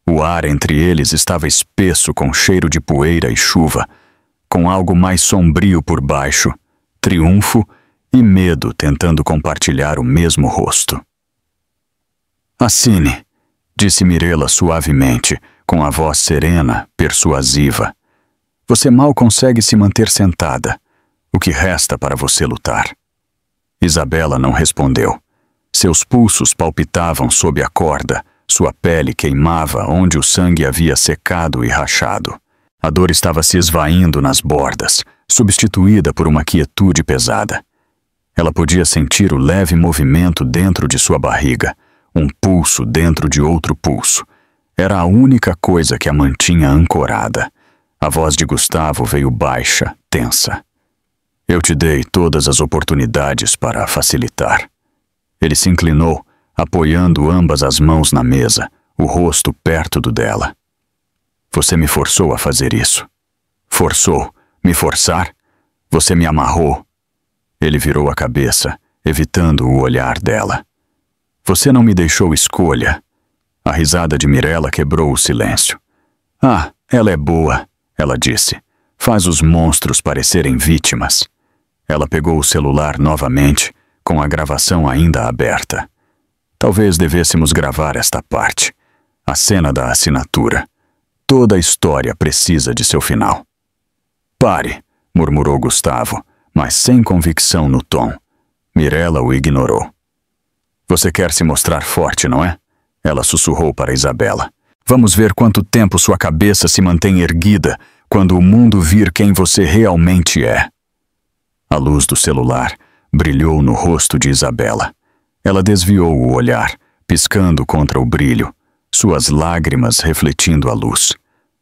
O ar entre eles estava espesso com cheiro de poeira e chuva, com algo mais sombrio por baixo, triunfo e medo tentando compartilhar o mesmo rosto. Assine, disse Mirella suavemente, com a voz serena, persuasiva. Você mal consegue se manter sentada. O que resta para você lutar? Isabela não respondeu. Seus pulsos palpitavam sob a corda, sua pele queimava onde o sangue havia secado e rachado. A dor estava se esvaindo nas bordas, substituída por uma quietude pesada. Ela podia sentir o leve movimento dentro de sua barriga, um pulso dentro de outro pulso. Era a única coisa que a mantinha ancorada. A voz de Gustavo veio baixa, tensa. Eu te dei todas as oportunidades para facilitar. Ele se inclinou, apoiando ambas as mãos na mesa, o rosto perto do dela. Você me forçou a fazer isso. Forçou? Me forçar? Você me amarrou. Ele virou a cabeça, evitando o olhar dela. Você não me deixou escolha. A risada de Mirella quebrou o silêncio. Ah, ela é boa, ela disse. Faz os monstros parecerem vítimas. Ela pegou o celular novamente, com a gravação ainda aberta. Talvez devêssemos gravar esta parte. A cena da assinatura. Toda a história precisa de seu final. Pare, murmurou Gustavo, mas sem convicção no tom. Mirella o ignorou. Você quer se mostrar forte, não é? Ela sussurrou para Isabela. Vamos ver quanto tempo sua cabeça se mantém erguida quando o mundo vir quem você realmente é. A luz do celular brilhou no rosto de Isabela. Ela desviou o olhar, piscando contra o brilho, suas lágrimas refletindo a luz.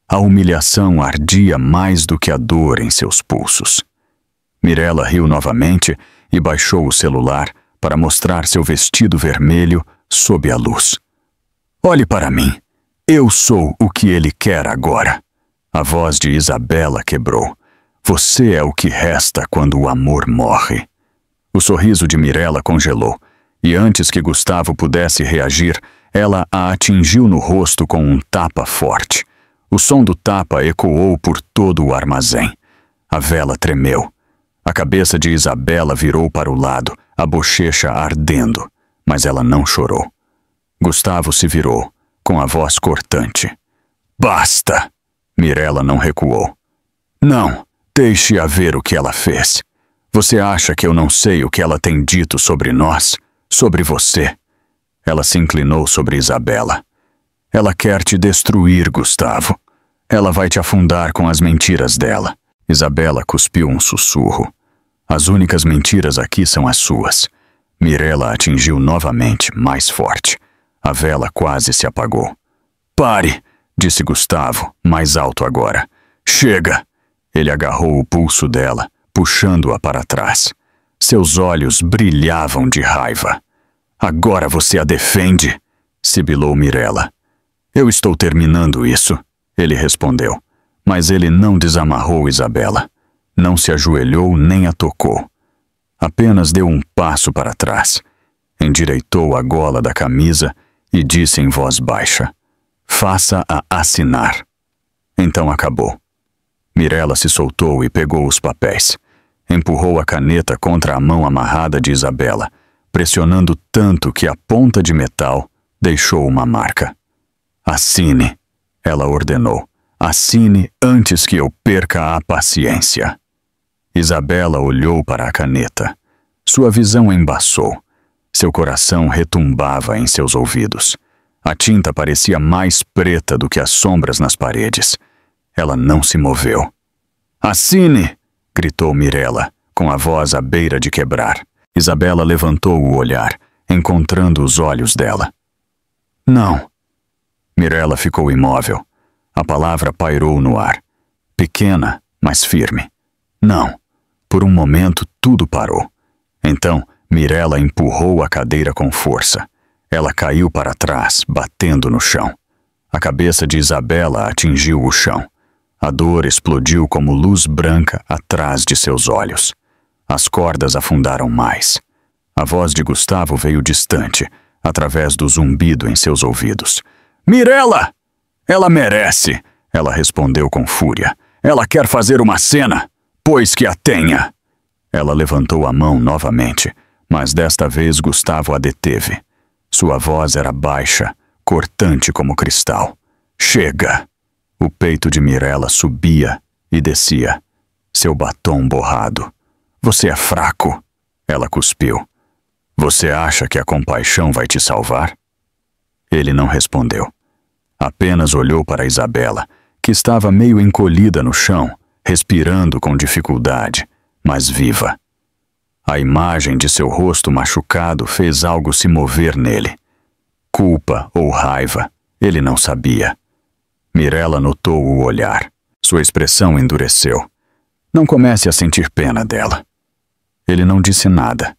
A humilhação ardia mais do que a dor em seus pulsos. Mirella riu novamente e baixou o celular para mostrar seu vestido vermelho sob a luz. Olhe para mim. Eu sou o que ele quer agora. A voz de Isabela quebrou. Você é o que resta quando o amor morre. O sorriso de Mirella congelou, e antes que Gustavo pudesse reagir, ela a atingiu no rosto com um tapa forte. O som do tapa ecoou por todo o armazém. A vela tremeu. A cabeça de Isabela virou para o lado, a bochecha ardendo, mas ela não chorou. Gustavo se virou, com a voz cortante. Basta! Mirella não recuou. Não, deixe-a ver o que ela fez. Você acha que eu não sei o que ela tem dito sobre nós, sobre você? Ela se inclinou sobre Isabela. Ela quer te destruir, Gustavo. Ela vai te afundar com as mentiras dela. Isabela cuspiu um sussurro. As únicas mentiras aqui são as suas. Mirella atingiu novamente, mais forte. A vela quase se apagou. Pare, disse Gustavo, mais alto agora. Chega! Ele agarrou o pulso dela, puxando-a para trás. Seus olhos brilhavam de raiva. Agora você a defende, sibilou Mirella. Eu estou terminando isso, ele respondeu. Mas ele não desamarrou Isabela. Não se ajoelhou nem a tocou. Apenas deu um passo para trás. Endireitou a gola da camisa e disse em voz baixa. Faça-a assinar. Então acabou. Mirella se soltou e pegou os papéis. Empurrou a caneta contra a mão amarrada de Isabela, pressionando tanto que a ponta de metal deixou uma marca. Assine, ela ordenou. Assine antes que eu perca a paciência. Isabela olhou para a caneta. Sua visão embaçou. Seu coração retumbava em seus ouvidos. A tinta parecia mais preta do que as sombras nas paredes. Ela não se moveu. Assine! Gritou Mirella, com a voz à beira de quebrar. Isabela levantou o olhar, encontrando os olhos dela. Não. Mirella ficou imóvel. A palavra pairou no ar. Pequena, mas firme. Não. Por um momento, tudo parou. Então, Mirella empurrou a cadeira com força. Ela caiu para trás, batendo no chão. A cabeça de Isabela atingiu o chão. A dor explodiu como luz branca atrás de seus olhos. As cordas afundaram mais. A voz de Gustavo veio distante, através do zumbido em seus ouvidos. Mirella! Ela merece! Ela respondeu com fúria. Ela quer fazer uma cena, pois que a tenha. Ela levantou a mão novamente, mas desta vez Gustavo a deteve. Sua voz era baixa, cortante como cristal. Chega! O peito de Mirella subia e descia. Seu batom borrado. Você é fraco, ela cuspiu. Você acha que a compaixão vai te salvar? Ele não respondeu. Apenas olhou para Isabela, que estava meio encolhida no chão, respirando com dificuldade, mas viva. A imagem de seu rosto machucado fez algo se mover nele. Culpa ou raiva, ele não sabia. Mirella notou o olhar. Sua expressão endureceu. Não comece a sentir pena dela. Ele não disse nada.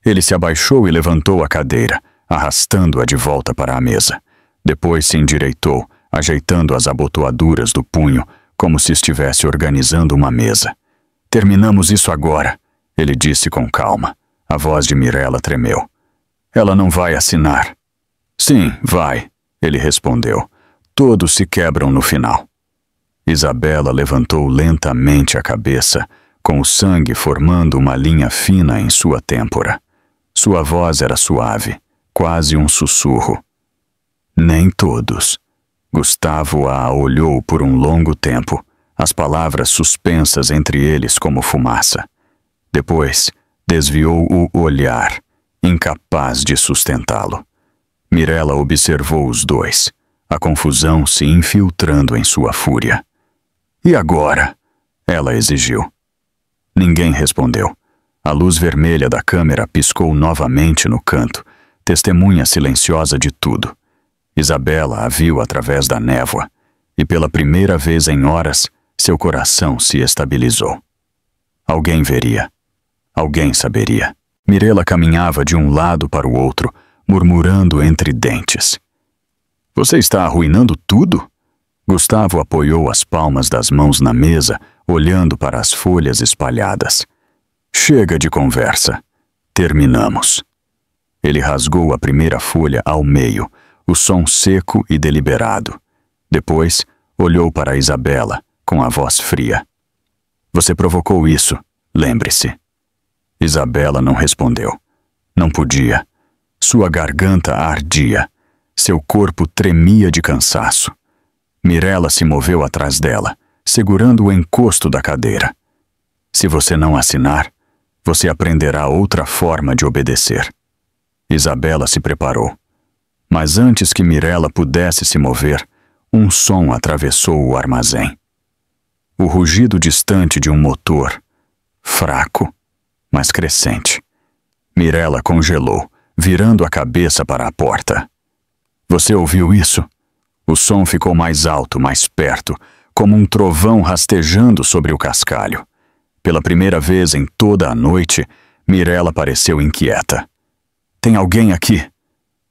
Ele se abaixou e levantou a cadeira, arrastando-a de volta para a mesa. Depois se endireitou, ajeitando as abotoaduras do punho, como se estivesse organizando uma mesa. Terminamos isso agora, ele disse com calma. A voz de Mirella tremeu. Ela não vai assinar. Sim, vai, ele respondeu. Todos se quebram no final. Isabela levantou lentamente a cabeça, com o sangue formando uma linha fina em sua têmpora. Sua voz era suave, quase um sussurro. Nem todos. Gustavo a olhou por um longo tempo, as palavras suspensas entre eles como fumaça. Depois, desviou o olhar, incapaz de sustentá-lo. Mirella observou os dois, a confusão se infiltrando em sua fúria. E agora? Ela exigiu. Ninguém respondeu. A luz vermelha da câmera piscou novamente no canto, testemunha silenciosa de tudo. Isabela a viu através da névoa, e pela primeira vez em horas, seu coração se estabilizou. Alguém veria. Alguém saberia. Mirella caminhava de um lado para o outro, murmurando entre dentes. Você está arruinando tudo? Gustavo apoiou as palmas das mãos na mesa, olhando para as folhas espalhadas. Chega de conversa. Terminamos. Ele rasgou a primeira folha ao meio, o som seco e deliberado. Depois, olhou para Isabela, com a voz fria. Você provocou isso, Lembre-se. Isabela não respondeu. Não podia. Sua garganta ardia. Seu corpo tremia de cansaço. Mirella se moveu atrás dela, segurando o encosto da cadeira. Se você não assinar, você aprenderá outra forma de obedecer. Isabela se preparou. Mas antes que Mirella pudesse se mover, um som atravessou o armazém. O rugido distante de um motor, fraco, mas crescente. Mirella congelou, virando a cabeça para a porta. Você ouviu isso? O som ficou mais alto, mais perto, como um trovão rastejando sobre o cascalho. Pela primeira vez em toda a noite, Mirella pareceu inquieta. Tem alguém aqui?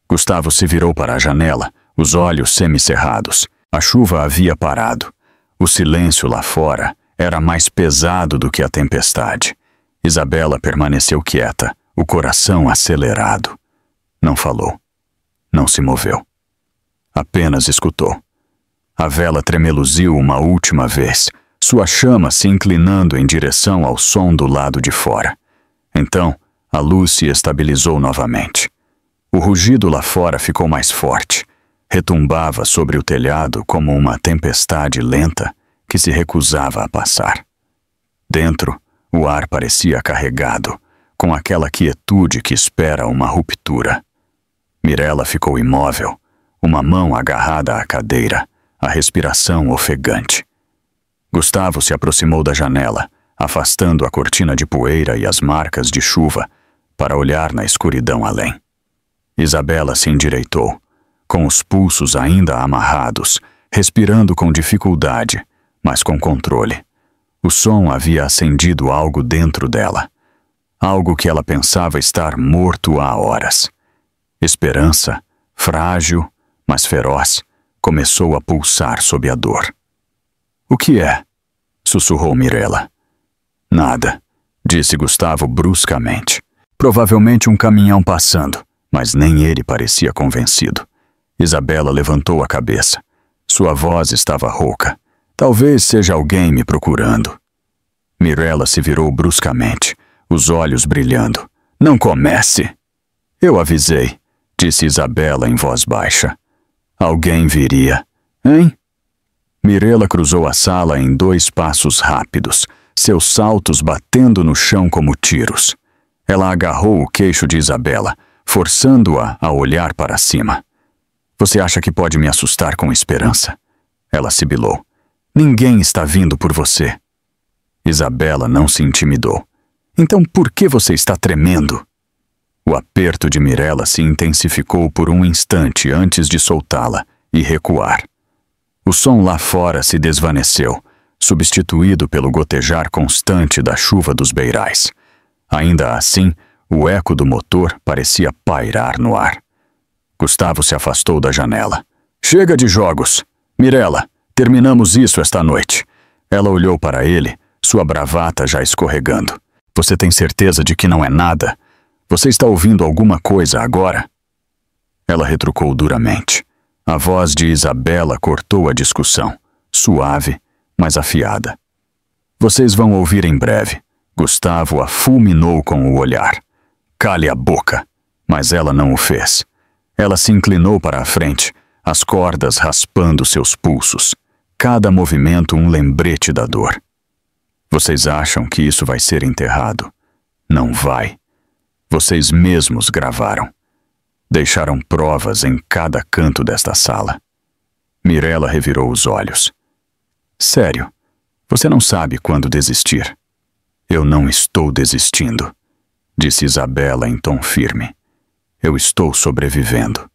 Gustavo se virou para a janela, os olhos semicerrados. A chuva havia parado. O silêncio lá fora era mais pesado do que a tempestade. Isabela permaneceu quieta, o coração acelerado. Não falou. Não se moveu. Apenas escutou. A vela tremeluziu uma última vez, sua chama se inclinando em direção ao som do lado de fora. Então, a luz se estabilizou novamente. O rugido lá fora ficou mais forte. Retumbava sobre o telhado como uma tempestade lenta que se recusava a passar. Dentro, o ar parecia carregado, com aquela quietude que espera uma ruptura. Mirella ficou imóvel, uma mão agarrada à cadeira, a respiração ofegante. Gustavo se aproximou da janela, afastando a cortina de poeira e as marcas de chuva, para olhar na escuridão além. Isabela se endireitou, com os pulsos ainda amarrados, respirando com dificuldade, mas com controle. O som havia acendido algo dentro dela, algo que ela pensava estar morto há horas. Esperança, frágil, mas feroz, começou a pulsar sob a dor. O que é? Sussurrou Mirella. Nada, disse Gustavo bruscamente. Provavelmente um caminhão passando, mas nem ele parecia convencido. Isabela levantou a cabeça. Sua voz estava rouca. Talvez seja alguém me procurando. Mirella se virou bruscamente, os olhos brilhando. Não comece! Eu avisei, disse Isabela em voz baixa. Alguém viria, hein? Mirella cruzou a sala em 2 passos rápidos, seus saltos batendo no chão como tiros. Ela agarrou o queixo de Isabela, forçando-a a olhar para cima. Você acha que pode me assustar com esperança? Ela sibilou. Ninguém está vindo por você. Isabela não se intimidou. Então por que você está tremendo? O aperto de Mirella se intensificou por um instante antes de soltá-la e recuar. O som lá fora se desvaneceu, substituído pelo gotejar constante da chuva dos beirais. Ainda assim, o eco do motor parecia pairar no ar. Gustavo se afastou da janela. Chega de jogos! Mirella, terminamos isso esta noite. Ela olhou para ele, sua bravata já escorregando. Você tem certeza de que não é nada? Você está ouvindo alguma coisa agora? Ela retrucou duramente. A voz de Isabela cortou a discussão, suave, mas afiada. Vocês vão ouvir em breve. Gustavo a fulminou com o olhar. Cale a boca! Mas ela não o fez. Ela se inclinou para a frente, as cordas raspando seus pulsos. Cada movimento um lembrete da dor. Vocês acham que isso vai ser enterrado? Não vai. Vocês mesmos gravaram. Deixaram provas em cada canto desta sala. Mirella revirou os olhos. Sério, você não sabe quando desistir. Eu não estou desistindo, disse Isabela em tom firme. Eu estou sobrevivendo.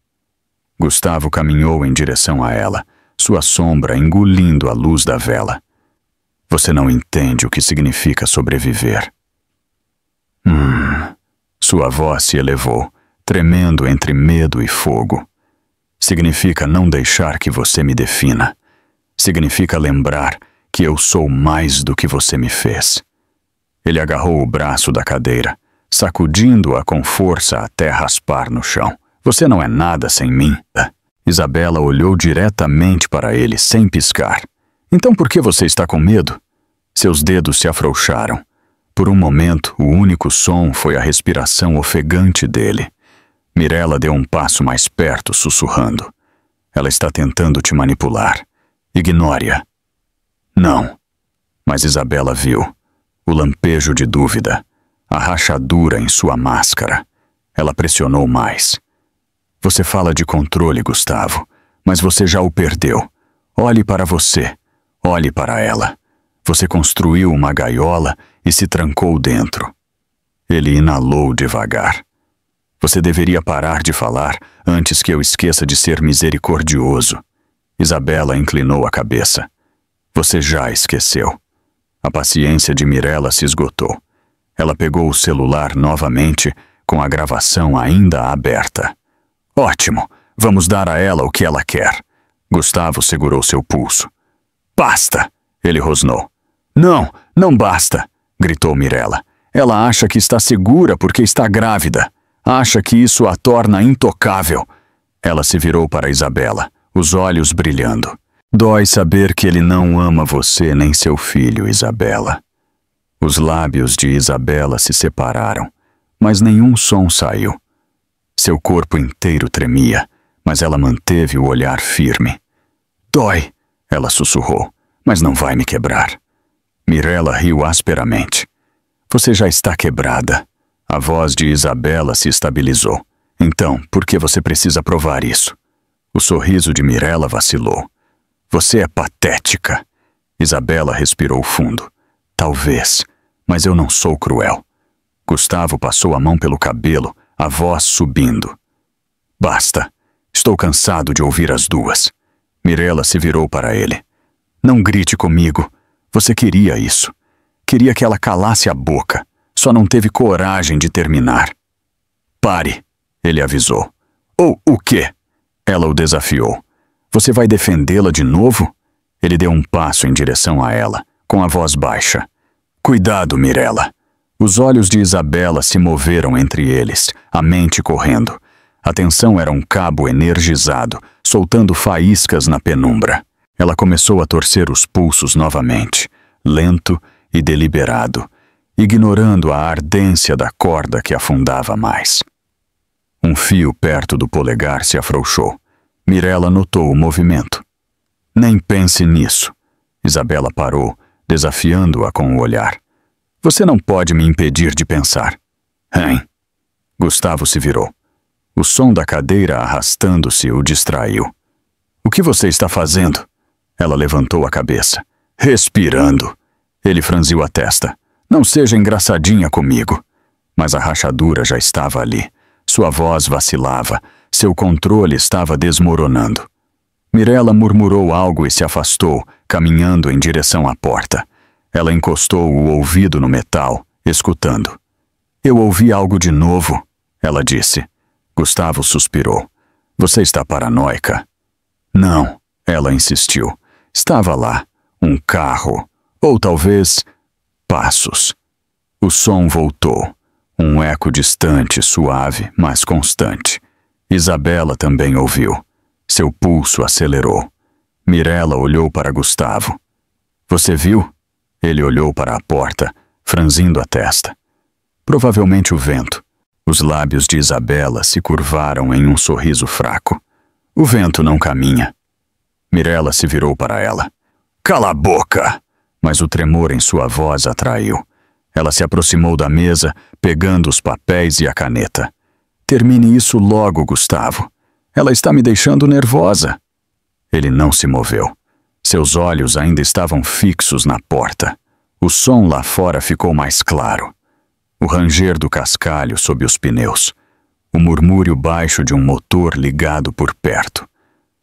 Gustavo caminhou em direção a ela, sua sombra engolindo a luz da vela. Você não entende o que significa sobreviver. Sua voz se elevou, tremendo entre medo e fogo. Significa não deixar que você me defina. Significa lembrar que eu sou mais do que você me fez. Ele agarrou o braço da cadeira, sacudindo-a com força até raspar no chão. Você não é nada sem mim. Isabela olhou diretamente para ele, sem piscar. Então por que você está com medo? Seus dedos se afrouxaram. Por um momento, o único som foi a respiração ofegante dele. Mirella deu um passo mais perto, sussurrando. Ela está tentando te manipular. Ignore-a. Não. Mas Isabela viu. O lampejo de dúvida. A rachadura em sua máscara. Ela pressionou mais. Você fala de controle, Gustavo, mas você já o perdeu. Olhe para você. Olhe para ela. Você construiu uma gaiola e se trancou dentro. Ele inalou devagar. Você deveria parar de falar antes que eu esqueça de ser misericordioso. Isabela inclinou a cabeça. Você já esqueceu. A paciência de Mirella se esgotou. Ela pegou o celular novamente, com a gravação ainda aberta. Ótimo, vamos dar a ela o que ela quer. Gustavo segurou seu pulso. Basta, ele rosnou. Não, não basta, gritou Mirella. Ela acha que está segura porque está grávida. Acha que isso a torna intocável. Ela se virou para Isabela, os olhos brilhando. Dói saber que ele não ama você nem seu filho, Isabela. Os lábios de Isabela se separaram, mas nenhum som saiu. Seu corpo inteiro tremia, mas ela manteve o olhar firme. Dói, ela sussurrou, mas não vai me quebrar. Mirella riu asperamente. Você já está quebrada. A voz de Isabela se estabilizou. Então, por que você precisa provar isso? O sorriso de Mirella vacilou. Você é patética. Isabela respirou fundo. Talvez, mas eu não sou cruel. Gustavo passou a mão pelo cabelo, a voz subindo. Basta. Estou cansado de ouvir as duas. Mirella se virou para ele. Não grite comigo. Você queria isso. Queria que ela calasse a boca. Só não teve coragem de terminar. Pare, ele avisou. Ou o quê? Ela o desafiou. Você vai defendê-la de novo? Ele deu um passo em direção a ela, com a voz baixa. Cuidado, Mirella. Os olhos de Isabela se moveram entre eles, a mente correndo. A tensão era um cabo energizado, soltando faíscas na penumbra. Ela começou a torcer os pulsos novamente, lento e deliberado, ignorando a ardência da corda que afundava mais. Um fio perto do polegar se afrouxou. Mirella notou o movimento. Nem pense nisso. Isabela parou, desafiando-a com o olhar. Você não pode me impedir de pensar. Hein? Gustavo se virou. O som da cadeira arrastando-se o distraiu. O que você está fazendo? Ela levantou a cabeça. Respirando. Ele franziu a testa. Não seja engraçadinha comigo. Mas a rachadura já estava ali. Sua voz vacilava. Seu controle estava desmoronando. Mirella murmurou algo e se afastou, caminhando em direção à porta. Ela encostou o ouvido no metal, escutando. Eu ouvi algo de novo, ela disse. Gustavo suspirou. Você está paranoica? Não, ela insistiu. Estava lá, um carro, ou talvez passos. O som voltou, um eco distante, suave, mas constante. Isabela também ouviu. Seu pulso acelerou. Mirella olhou para Gustavo. Você viu? Ele olhou para a porta, franzindo a testa. Provavelmente o vento. Os lábios de Isabela se curvaram em um sorriso fraco. O vento não caminha. Mirella se virou para ela. Cala a boca! Mas o tremor em sua voz atraiu. Ela se aproximou da mesa, pegando os papéis e a caneta. Termine isso logo, Gustavo. Ela está me deixando nervosa. Ele não se moveu. Seus olhos ainda estavam fixos na porta. O som lá fora ficou mais claro. O ranger do cascalho sob os pneus. O murmúrio baixo de um motor ligado por perto.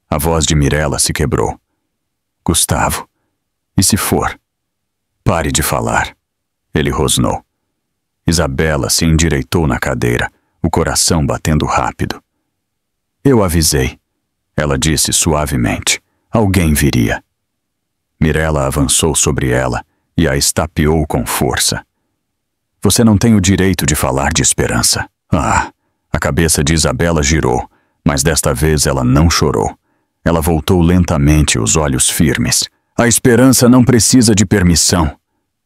A voz de Mirella se quebrou. Gustavo, e se for? Pare de falar. Ele rosnou. Isabela se endireitou na cadeira, o coração batendo rápido. Eu avisei, ela disse suavemente. Alguém viria. Mirella avançou sobre ela e a estapeou com força. Você não tem o direito de falar de esperança. Ah, a cabeça de Isabela girou, mas desta vez ela não chorou. Ela voltou lentamente, os olhos firmes. A esperança não precisa de permissão.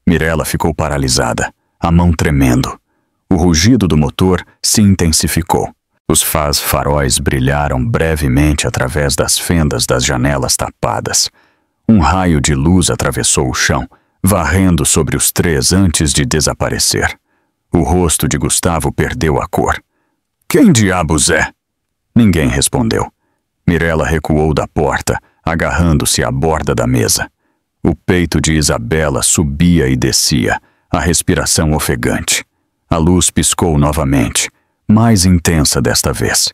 Mirella ficou paralisada. a mão tremendo. O rugido do motor se intensificou. Os faróis brilharam brevemente através das fendas das janelas tapadas. Um raio de luz atravessou o chão, varrendo sobre os três antes de desaparecer. O rosto de Gustavo perdeu a cor. Quem diabos é? Ninguém respondeu. Mirella recuou da porta, agarrando-se à borda da mesa. O peito de Isabela subia e descia, a respiração ofegante. A luz piscou novamente, mais intensa desta vez.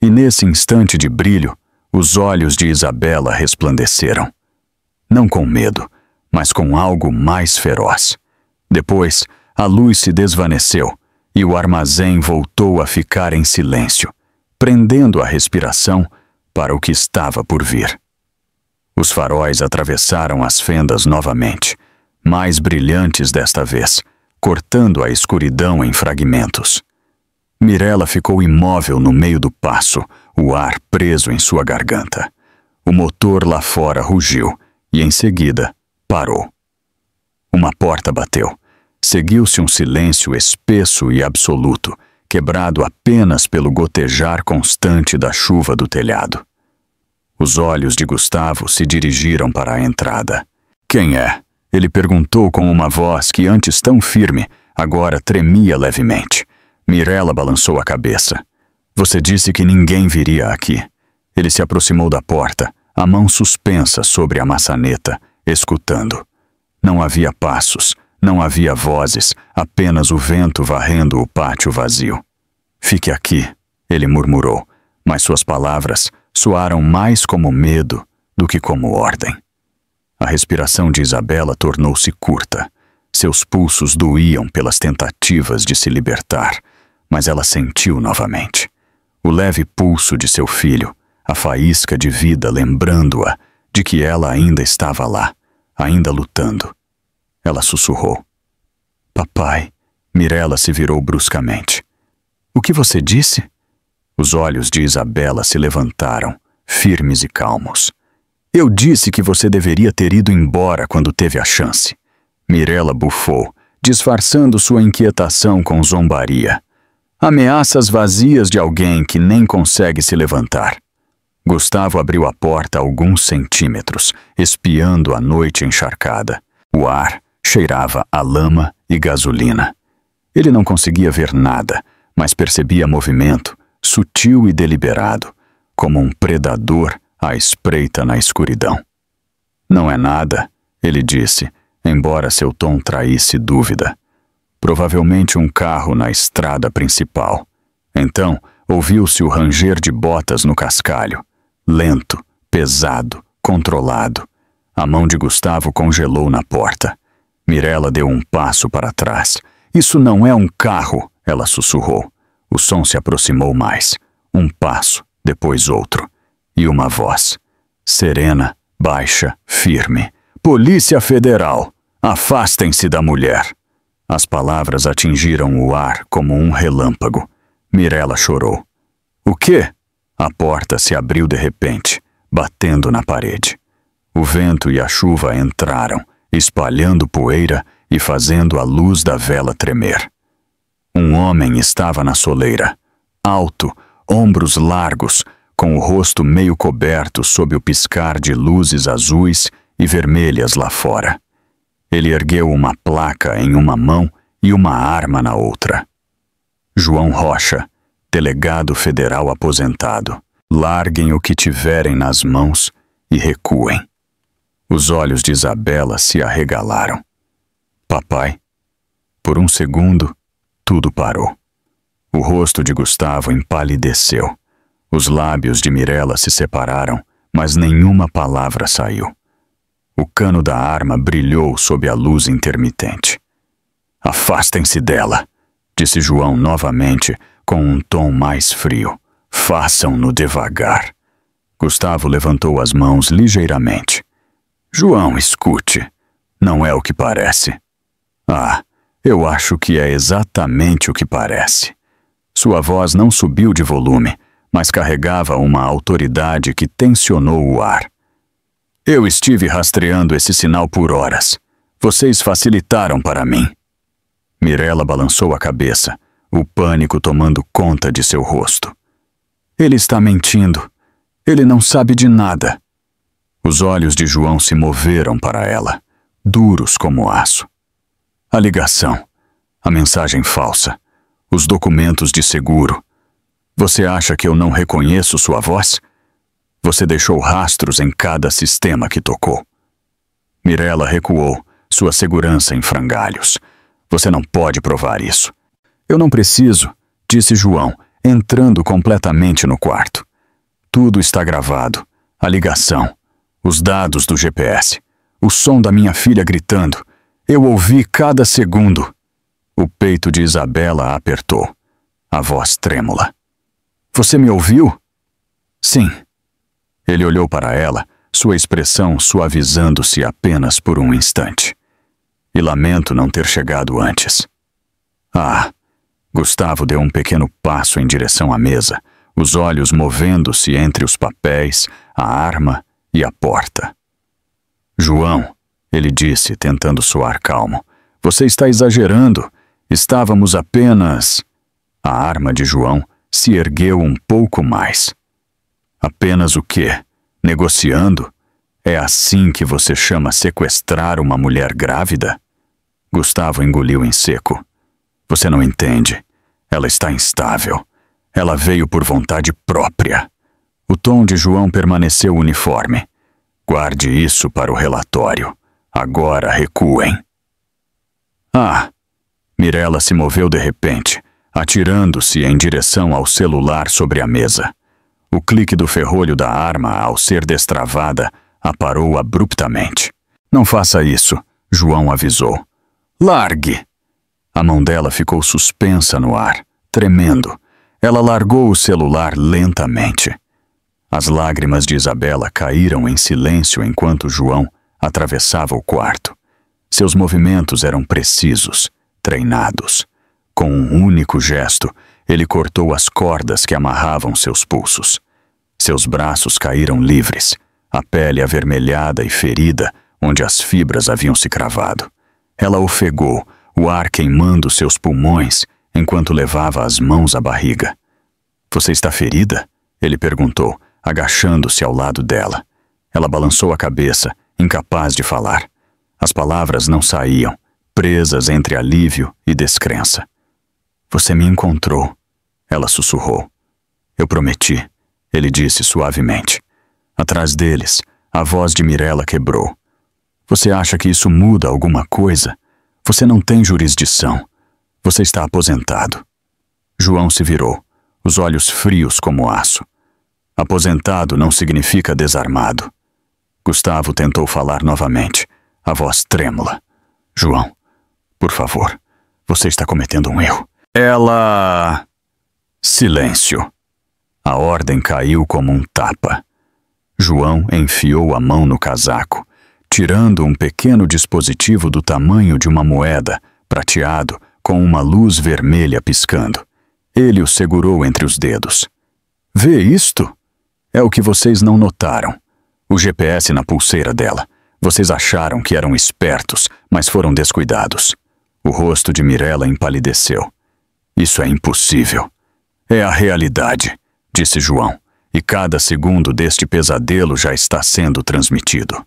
E nesse instante de brilho, os olhos de Isabela resplandeceram. Não com medo, mas com algo mais feroz. Depois, a luz se desvaneceu e o armazém voltou a ficar em silêncio, prendendo a respiração para o que estava por vir. Os faróis atravessaram as fendas novamente, mais brilhantes desta vez, cortando a escuridão em fragmentos. Mirella ficou imóvel no meio do passo, o ar preso em sua garganta. O motor lá fora rugiu e, em seguida, parou. Uma porta bateu. Seguiu-se um silêncio espesso e absoluto, quebrado apenas pelo gotejar constante da chuva do telhado. Os olhos de Gustavo se dirigiram para a entrada. Quem é? Ele perguntou com uma voz que antes tão firme, agora tremia levemente. Mirella balançou a cabeça. Você disse que ninguém viria aqui. Ele se aproximou da porta, a mão suspensa sobre a maçaneta, escutando. Não havia passos, não havia vozes, apenas o vento varrendo o pátio vazio. Fique aqui, ele murmurou, mas suas palavras soaram mais como medo do que como ordem. A respiração de Isabela tornou-se curta. Seus pulsos doíam pelas tentativas de se libertar, mas ela sentiu novamente. O leve pulso de seu filho, a faísca de vida lembrando-a de que ela ainda estava lá, ainda lutando. Ela sussurrou. Papai, Mirella se virou bruscamente. O que você disse? Os olhos de Isabela se levantaram, firmes e calmos. Eu disse que você deveria ter ido embora quando teve a chance. Mirella bufou, disfarçando sua inquietação com zombaria. Ameaças vazias de alguém que nem consegue se levantar. Gustavo abriu a porta a alguns centímetros, espiando a noite encharcada. O ar cheirava a lama e gasolina. Ele não conseguia ver nada, mas percebia movimento, sutil e deliberado, como um predador à espreita na escuridão. Não é nada, ele disse, embora seu tom traísse dúvida. Provavelmente um carro na estrada principal. Então, ouviu-se o ranger de botas no cascalho. Lento, pesado, controlado. A mão de Gustavo congelou na porta. Mirella deu um passo para trás. Isso não é um carro, ela sussurrou. O som se aproximou mais. Um passo, depois outro. E uma voz. Serena, baixa, firme. Polícia Federal! Afastem-se da mulher! As palavras atingiram o ar como um relâmpago. Mirella chorou. O quê? A porta se abriu de repente, batendo na parede. O vento e a chuva entraram, espalhando poeira e fazendo a luz da vela tremer. Um homem estava na soleira, alto, ombros largos, com o rosto meio coberto sob o piscar de luzes azuis e vermelhas lá fora. Ele ergueu uma placa em uma mão e uma arma na outra. João Rocha, delegado federal aposentado. Larguem o que tiverem nas mãos e recuem. Os olhos de Isabela se arregalaram. Papai. Por um segundo, tudo parou. O rosto de Gustavo empalideceu. Os lábios de Mirella se separaram, mas nenhuma palavra saiu. O cano da arma brilhou sob a luz intermitente. Afastem-se dela, disse João novamente, com um tom mais frio. Façam-no devagar. Gustavo levantou as mãos ligeiramente. João, escute. Não é o que parece. Ah, eu acho que é exatamente o que parece. Sua voz não subiu de volume, mas carregava uma autoridade que tensionou o ar. Eu estive rastreando esse sinal por horas. Vocês facilitaram para mim. Mirella balançou a cabeça, o pânico tomando conta de seu rosto. Ele está mentindo. Ele não sabe de nada. Os olhos de João se moveram para ela, duros como aço. A ligação, a mensagem falsa, os documentos de seguro. Você acha que eu não reconheço sua voz? Você deixou rastros em cada sistema que tocou. Mirella recuou, sua segurança em frangalhos. Você não pode provar isso. Eu não preciso, disse João, entrando completamente no quarto. Tudo está gravado. A ligação, os dados do GPS, o som da minha filha gritando. Eu ouvi cada segundo. O peito de Isabela a apertou, a voz trêmula. Você me ouviu? Sim. Ele olhou para ela, sua expressão suavizando-se apenas por um instante. E lamento não ter chegado antes. Ah! Gustavo deu um pequeno passo em direção à mesa, os olhos movendo-se entre os papéis, a arma e a porta. João, ele disse, tentando soar calmo, você está exagerando. Estávamos apenas... A arma de João se ergueu um pouco mais. Apenas o quê? Negociando? É assim que você chama sequestrar uma mulher grávida? Gustavo engoliu em seco. Você não entende. Ela está instável. Ela veio por vontade própria. O tom de João permaneceu uniforme. Guarde isso para o relatório. Agora recuem. Ah! Mirella se moveu de repente, atirando-se em direção ao celular sobre a mesa. O clique do ferrolho da arma, ao ser destravada, a parou abruptamente. Não faça isso, João avisou. Largue! A mão dela ficou suspensa no ar, tremendo. Ela largou o celular lentamente. As lágrimas de Isabela caíram em silêncio enquanto João atravessava o quarto. Seus movimentos eram precisos, treinados. Com um único gesto, ele cortou as cordas que amarravam seus pulsos. Seus braços caíram livres, a pele avermelhada e ferida, onde as fibras haviam se cravado. Ela ofegou, o ar queimando seus pulmões, enquanto levava as mãos à barriga. Você está ferida? Ele perguntou, agachando-se ao lado dela. Ela balançou a cabeça, incapaz de falar. As palavras não saíam, presas entre alívio e descrença. Você me encontrou, ela sussurrou. Eu prometi, ele disse suavemente. Atrás deles, a voz de Mirella quebrou. Você acha que isso muda alguma coisa? Você não tem jurisdição. Você está aposentado. João se virou, os olhos frios como aço. Aposentado não significa desarmado. Gustavo tentou falar novamente, a voz trêmula. João, por favor, você está cometendo um erro. Ela... Silêncio. A ordem caiu como um tapa. João enfiou a mão no casaco, tirando um pequeno dispositivo do tamanho de uma moeda, prateado, com uma luz vermelha piscando. Ele o segurou entre os dedos. Vê isto? É o que vocês não notaram. O GPS na pulseira dela. Vocês acharam que eram espertos, mas foram descuidados. O rosto de Mirella empalideceu. Isso é impossível. É a realidade, disse João, e cada segundo deste pesadelo já está sendo transmitido.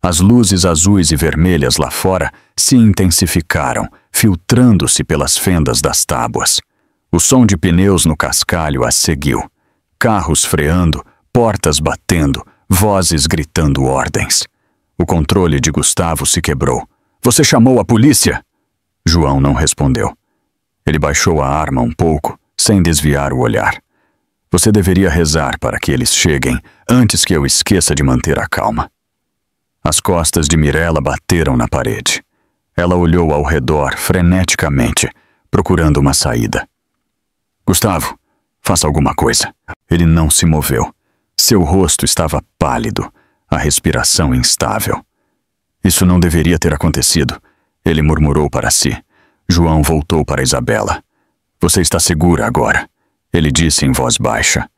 As luzes azuis e vermelhas lá fora se intensificaram, filtrando-se pelas fendas das tábuas. O som de pneus no cascalho as seguiu. Carros freando, portas batendo, vozes gritando ordens. O controle de Gustavo se quebrou. Você chamou a polícia? João não respondeu. Ele baixou a arma um pouco, sem desviar o olhar. Você deveria rezar para que eles cheguem antes que eu esqueça de manter a calma. As costas de Mirella bateram na parede. Ela olhou ao redor freneticamente, procurando uma saída. Gustavo, faça alguma coisa. Ele não se moveu. Seu rosto estava pálido, a respiração instável. Isso não deveria ter acontecido, ele murmurou para si. João voltou para Isabela. Você está segura agora, ele disse em voz baixa.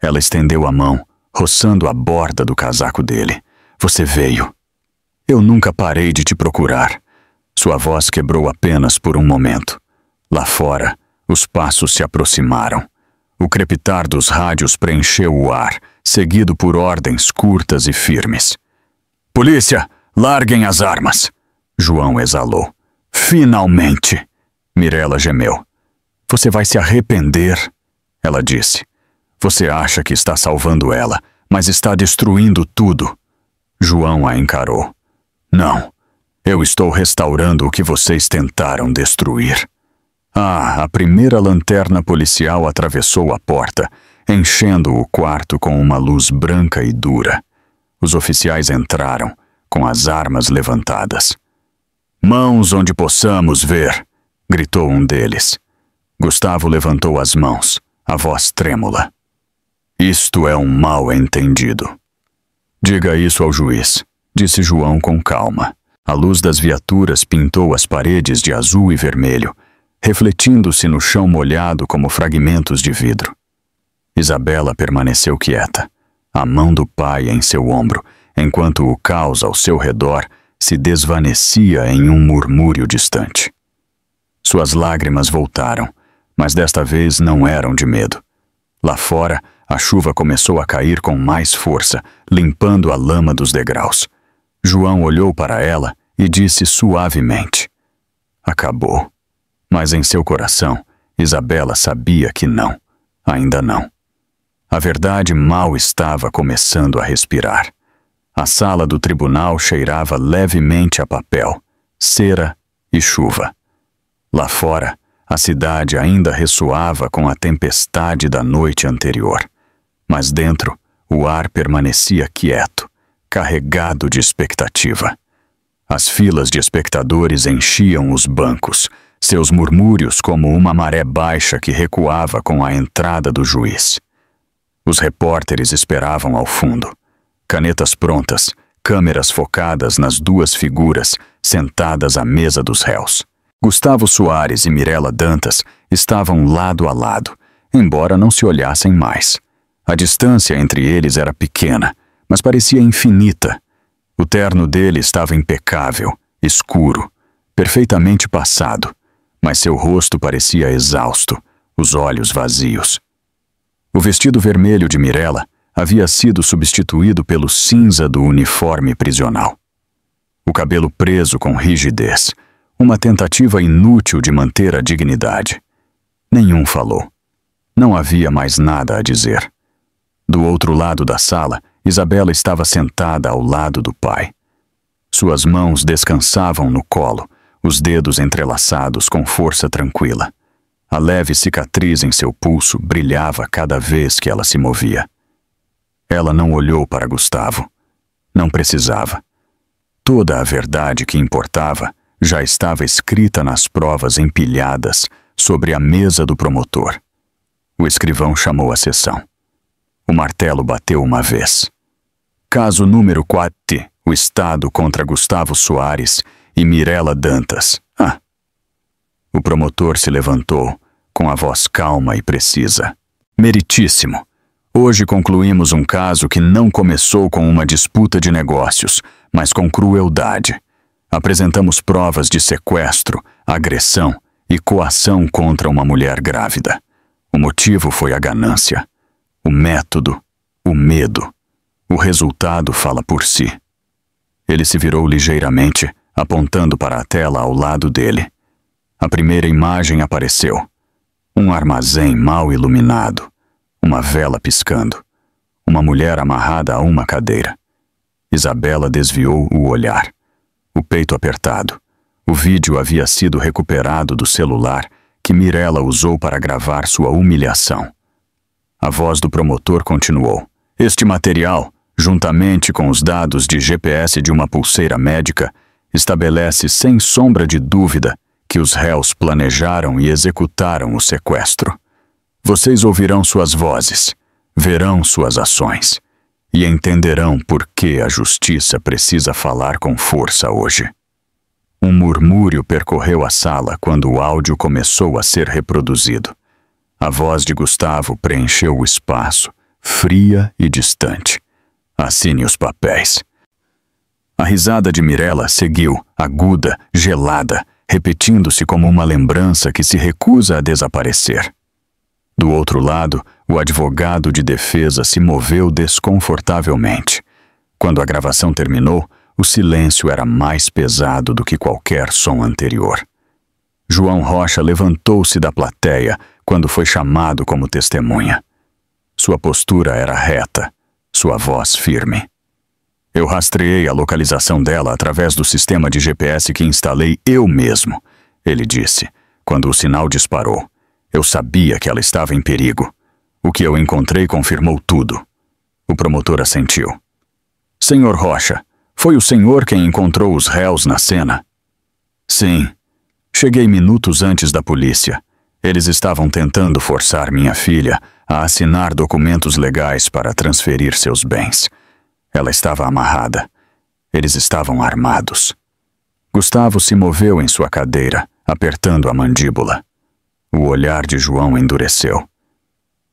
Ela estendeu a mão, roçando a borda do casaco dele. Você veio. Eu nunca parei de te procurar. Sua voz quebrou apenas por um momento. Lá fora, os passos se aproximaram. O crepitar dos rádios preencheu o ar, seguido por ordens curtas e firmes. "Polícia, larguem as armas!" João exalou. "Finalmente!" Mirella gemeu. "Você vai se arrepender", ela disse. "Você acha que está salvando ela, mas está destruindo tudo." João a encarou. "Não, eu estou restaurando o que vocês tentaram destruir." A primeira lanterna policial atravessou a porta, enchendo o quarto com uma luz branca e dura. Os oficiais entraram, com as armas levantadas. "Mãos onde possamos ver", gritou um deles. Gustavo levantou as mãos, a voz trêmula. "Isto é um mal-entendido." "Diga isso ao juiz", disse João com calma. A luz das viaturas pintou as paredes de azul e vermelho, refletindo-se no chão molhado como fragmentos de vidro. Isabela permaneceu quieta, a mão do pai em seu ombro, enquanto o caos ao seu redor se desvanecia em um murmúrio distante. Suas lágrimas voltaram, mas desta vez não eram de medo. Lá fora, a chuva começou a cair com mais força, limpando a lama dos degraus. João olhou para ela e disse suavemente: "Acabou." Mas em seu coração, Isabela sabia que não, ainda não. A verdade mal estava começando a respirar. A sala do tribunal cheirava levemente a papel, cera e chuva. Lá fora, a cidade ainda ressoava com a tempestade da noite anterior. Mas dentro, o ar permanecia quieto, carregado de expectativa. As filas de espectadores enchiam os bancos, seus murmúrios como uma maré baixa que recuava com a entrada do juiz. Os repórteres esperavam ao fundo. Canetas prontas, câmeras focadas nas duas figuras sentadas à mesa dos réus. Gustavo Soares e Mirella Dantas estavam lado a lado, embora não se olhassem mais. A distância entre eles era pequena, mas parecia infinita. O terno dele estava impecável, escuro, perfeitamente passado, mas seu rosto parecia exausto, os olhos vazios. O vestido vermelho de Mirella havia sido substituído pelo cinza do uniforme prisional. O cabelo preso com rigidez, uma tentativa inútil de manter a dignidade. Nenhum falou. Não havia mais nada a dizer. Do outro lado da sala, Isabela estava sentada ao lado do pai. Suas mãos descansavam no colo, os dedos entrelaçados com força tranquila. A leve cicatriz em seu pulso brilhava cada vez que ela se movia. Ela não olhou para Gustavo. Não precisava. Toda a verdade que importava já estava escrita nas provas empilhadas sobre a mesa do promotor. O escrivão chamou a sessão. O martelo bateu uma vez. Caso número 4, o Estado contra Gustavo Soares e Mirella Dantas. O promotor se levantou, com a voz calma e precisa. Meritíssimo. Hoje concluímos um caso que não começou com uma disputa de negócios, mas com crueldade. Apresentamos provas de sequestro, agressão e coação contra uma mulher grávida. O motivo foi a ganância. O método, o medo. O resultado fala por si. Ele se virou ligeiramente, apontando para a tela ao lado dele. A primeira imagem apareceu. Um armazém mal iluminado. Uma vela piscando. Uma mulher amarrada a uma cadeira. Isabela desviou o olhar. O peito apertado. O vídeo havia sido recuperado do celular que Mirella usou para gravar sua humilhação. A voz do promotor continuou. Este material, juntamente com os dados de GPS de uma pulseira médica, estabelece sem sombra de dúvida que os réus planejaram e executaram o sequestro. Vocês ouvirão suas vozes, verão suas ações e entenderão por que a justiça precisa falar com força hoje. Um murmúrio percorreu a sala quando o áudio começou a ser reproduzido. A voz de Gustavo preencheu o espaço, fria e distante. Assine os papéis. A risada de Mirella seguiu, aguda, gelada, repetindo-se como uma lembrança que se recusa a desaparecer. Do outro lado, o advogado de defesa se moveu desconfortavelmente. Quando a gravação terminou, o silêncio era mais pesado do que qualquer som anterior. João Rocha levantou-se da plateia quando foi chamado como testemunha. Sua postura era reta, sua voz firme. Eu rastreei a localização dela através do sistema de GPS que instalei eu mesmo, ele disse, quando o sinal disparou. Eu sabia que ela estava em perigo. O que eu encontrei confirmou tudo. O promotor assentiu. Senhor Rocha, foi o senhor quem encontrou os réus na cena? Sim. Cheguei minutos antes da polícia. Eles estavam tentando forçar minha filha a assinar documentos legais para transferir seus bens. Ela estava amarrada. Eles estavam armados. Gustavo se moveu em sua cadeira, apertando a mandíbula. O olhar de João endureceu.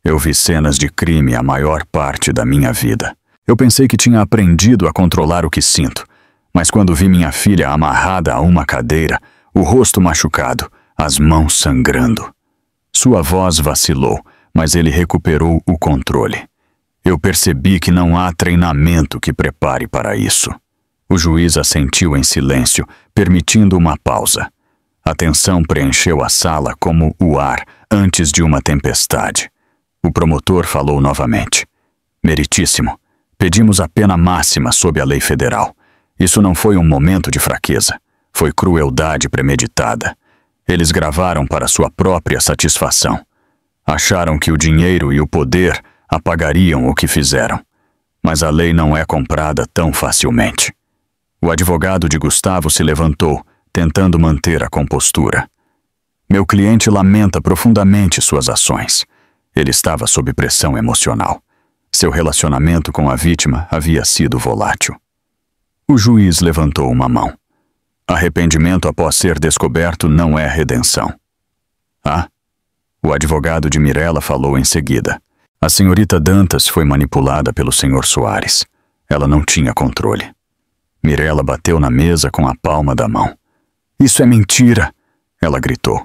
Eu vi cenas de crime a maior parte da minha vida. Eu pensei que tinha aprendido a controlar o que sinto, mas quando vi minha filha amarrada a uma cadeira, o rosto machucado, as mãos sangrando. Sua voz vacilou, mas ele recuperou o controle. Eu percebi que não há treinamento que prepare para isso. O juiz assentiu em silêncio, permitindo uma pausa. A tensão preencheu a sala como o ar antes de uma tempestade. O promotor falou novamente. Meritíssimo, pedimos a pena máxima sob a lei federal. Isso não foi um momento de fraqueza. Foi crueldade premeditada. Eles gravaram para sua própria satisfação. Acharam que o dinheiro e o poder apagariam o que fizeram. Mas a lei não é comprada tão facilmente. O advogado de Gustavo se levantou, tentando manter a compostura. Meu cliente lamenta profundamente suas ações. Ele estava sob pressão emocional. Seu relacionamento com a vítima havia sido volátil. O juiz levantou uma mão. Arrependimento após ser descoberto não é redenção. Ah? O advogado de Mirella falou em seguida. A senhorita Dantas foi manipulada pelo senhor Soares. Ela não tinha controle. Mirella bateu na mesa com a palma da mão. Isso é mentira! Ela gritou.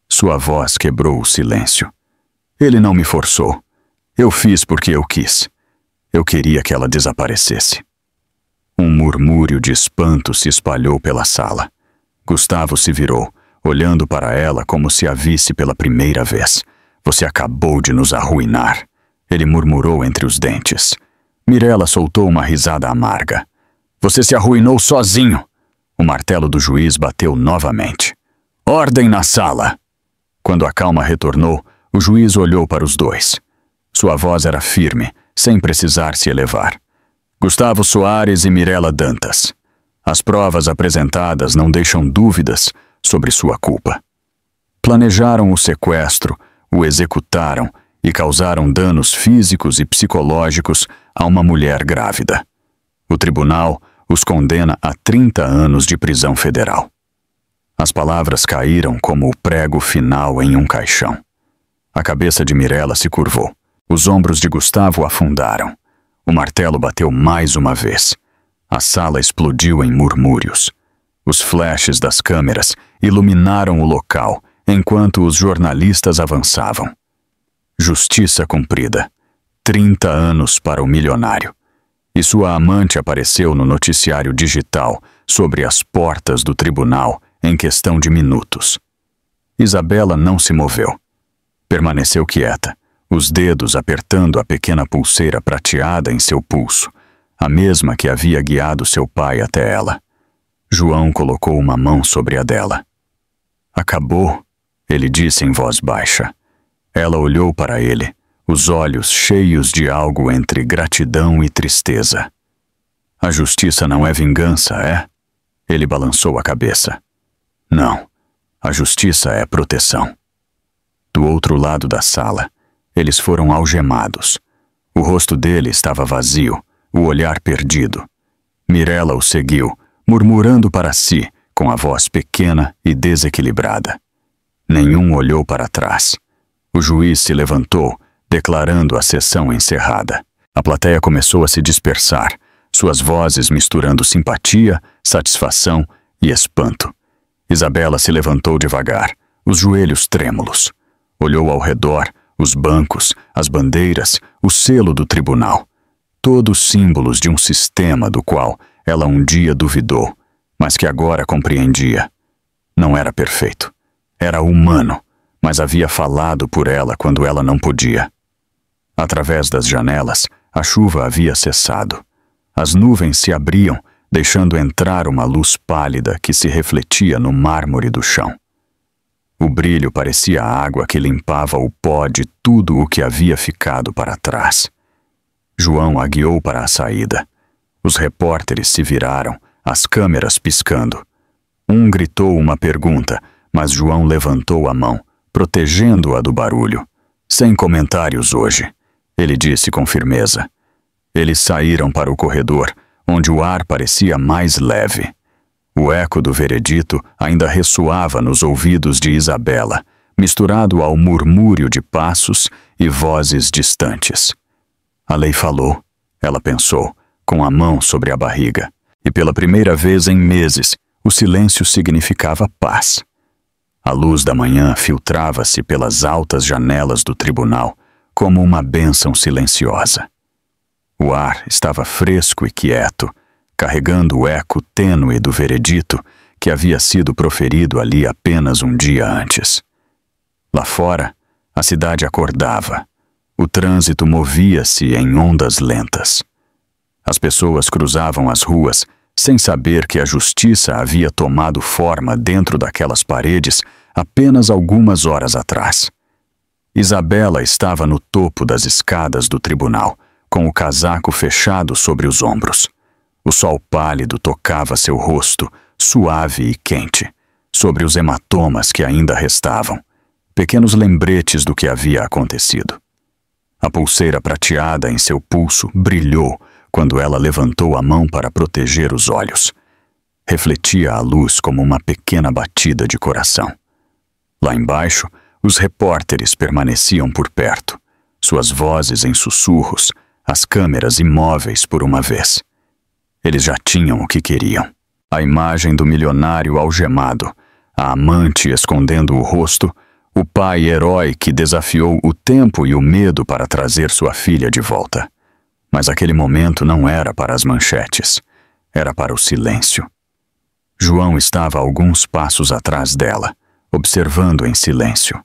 Sua voz quebrou o silêncio. Ele não me forçou. Eu fiz porque eu quis. Eu queria que ela desaparecesse. Um murmúrio de espanto se espalhou pela sala. Gustavo se virou, olhando para ela como se a visse pela primeira vez. Você acabou de nos arruinar. Ele murmurou entre os dentes. Mirella soltou uma risada amarga. Você se arruinou sozinho. O martelo do juiz bateu novamente. Ordem na sala! Quando a calma retornou, o juiz olhou para os dois. Sua voz era firme, sem precisar se elevar. Gustavo Soares e Mirella Dantas. As provas apresentadas não deixam dúvidas sobre sua culpa. Planejaram o sequestro, o executaram e causaram danos físicos e psicológicos a uma mulher grávida. O tribunal os condena a 30 anos de prisão federal. As palavras caíram como o prego final em um caixão. A cabeça de Mirella se curvou. Os ombros de Gustavo afundaram. O martelo bateu mais uma vez. A sala explodiu em murmúrios. Os flashes das câmeras iluminaram o local enquanto os jornalistas avançavam. Justiça cumprida. 30 anos para o milionário. E sua amante apareceu no noticiário digital sobre as portas do tribunal em questão de minutos. Isabela não se moveu. Permaneceu quieta, os dedos apertando a pequena pulseira prateada em seu pulso, a mesma que havia guiado seu pai até ela. João colocou uma mão sobre a dela. Acabou, ele disse em voz baixa. Ela olhou para ele, os olhos cheios de algo entre gratidão e tristeza. A justiça não é vingança, é? Ele balançou a cabeça. Não, a justiça é proteção. Do outro lado da sala, eles foram algemados. O rosto dele estava vazio, o olhar perdido. Mirella o seguiu, murmurando para si, com a voz pequena e desequilibrada. Nenhum olhou para trás. O juiz se levantou, declarando a sessão encerrada. A plateia começou a se dispersar, suas vozes misturando simpatia, satisfação e espanto. Isabela se levantou devagar, os joelhos trêmulos. Olhou ao redor, os bancos, as bandeiras, o selo do tribunal. Todos símbolos de um sistema do qual ela um dia duvidou, mas que agora compreendia. Não era perfeito. Era humano, mas havia falado por ela quando ela não podia. Através das janelas, a chuva havia cessado. As nuvens se abriam, deixando entrar uma luz pálida que se refletia no mármore do chão. O brilho parecia a água que limpava o pó de tudo o que havia ficado para trás. João a guiou para a saída. Os repórteres se viraram, as câmeras piscando. Um gritou uma pergunta, mas João levantou a mão, protegendo-a do barulho. Sem comentários hoje, ele disse com firmeza. Eles saíram para o corredor, onde o ar parecia mais leve. O eco do veredito ainda ressoava nos ouvidos de Isabela, misturado ao murmúrio de passos e vozes distantes. A lei falou, ela pensou, com a mão sobre a barriga, e pela primeira vez em meses, o silêncio significava paz. A luz da manhã filtrava-se pelas altas janelas do tribunal como uma bênção silenciosa. O ar estava fresco e quieto, carregando o eco tênue do veredito que havia sido proferido ali apenas um dia antes. Lá fora, a cidade acordava. O trânsito movia-se em ondas lentas. As pessoas cruzavam as ruas sem saber que a justiça havia tomado forma dentro daquelas paredes apenas algumas horas atrás. Isabela estava no topo das escadas do tribunal, com o casaco fechado sobre os ombros. O sol pálido tocava seu rosto, suave e quente, sobre os hematomas que ainda restavam, pequenos lembretes do que havia acontecido. A pulseira prateada em seu pulso brilhou quando ela levantou a mão para proteger os olhos. Refletia a luz como uma pequena batida de coração. Lá embaixo, os repórteres permaneciam por perto, suas vozes em sussurros, as câmeras imóveis por uma vez. Eles já tinham o que queriam. A imagem do milionário algemado, a amante escondendo o rosto, o pai herói que desafiou o tempo e o medo para trazer sua filha de volta. Mas aquele momento não era para as manchetes, era para o silêncio. João estava a alguns passos atrás dela, observando em silêncio.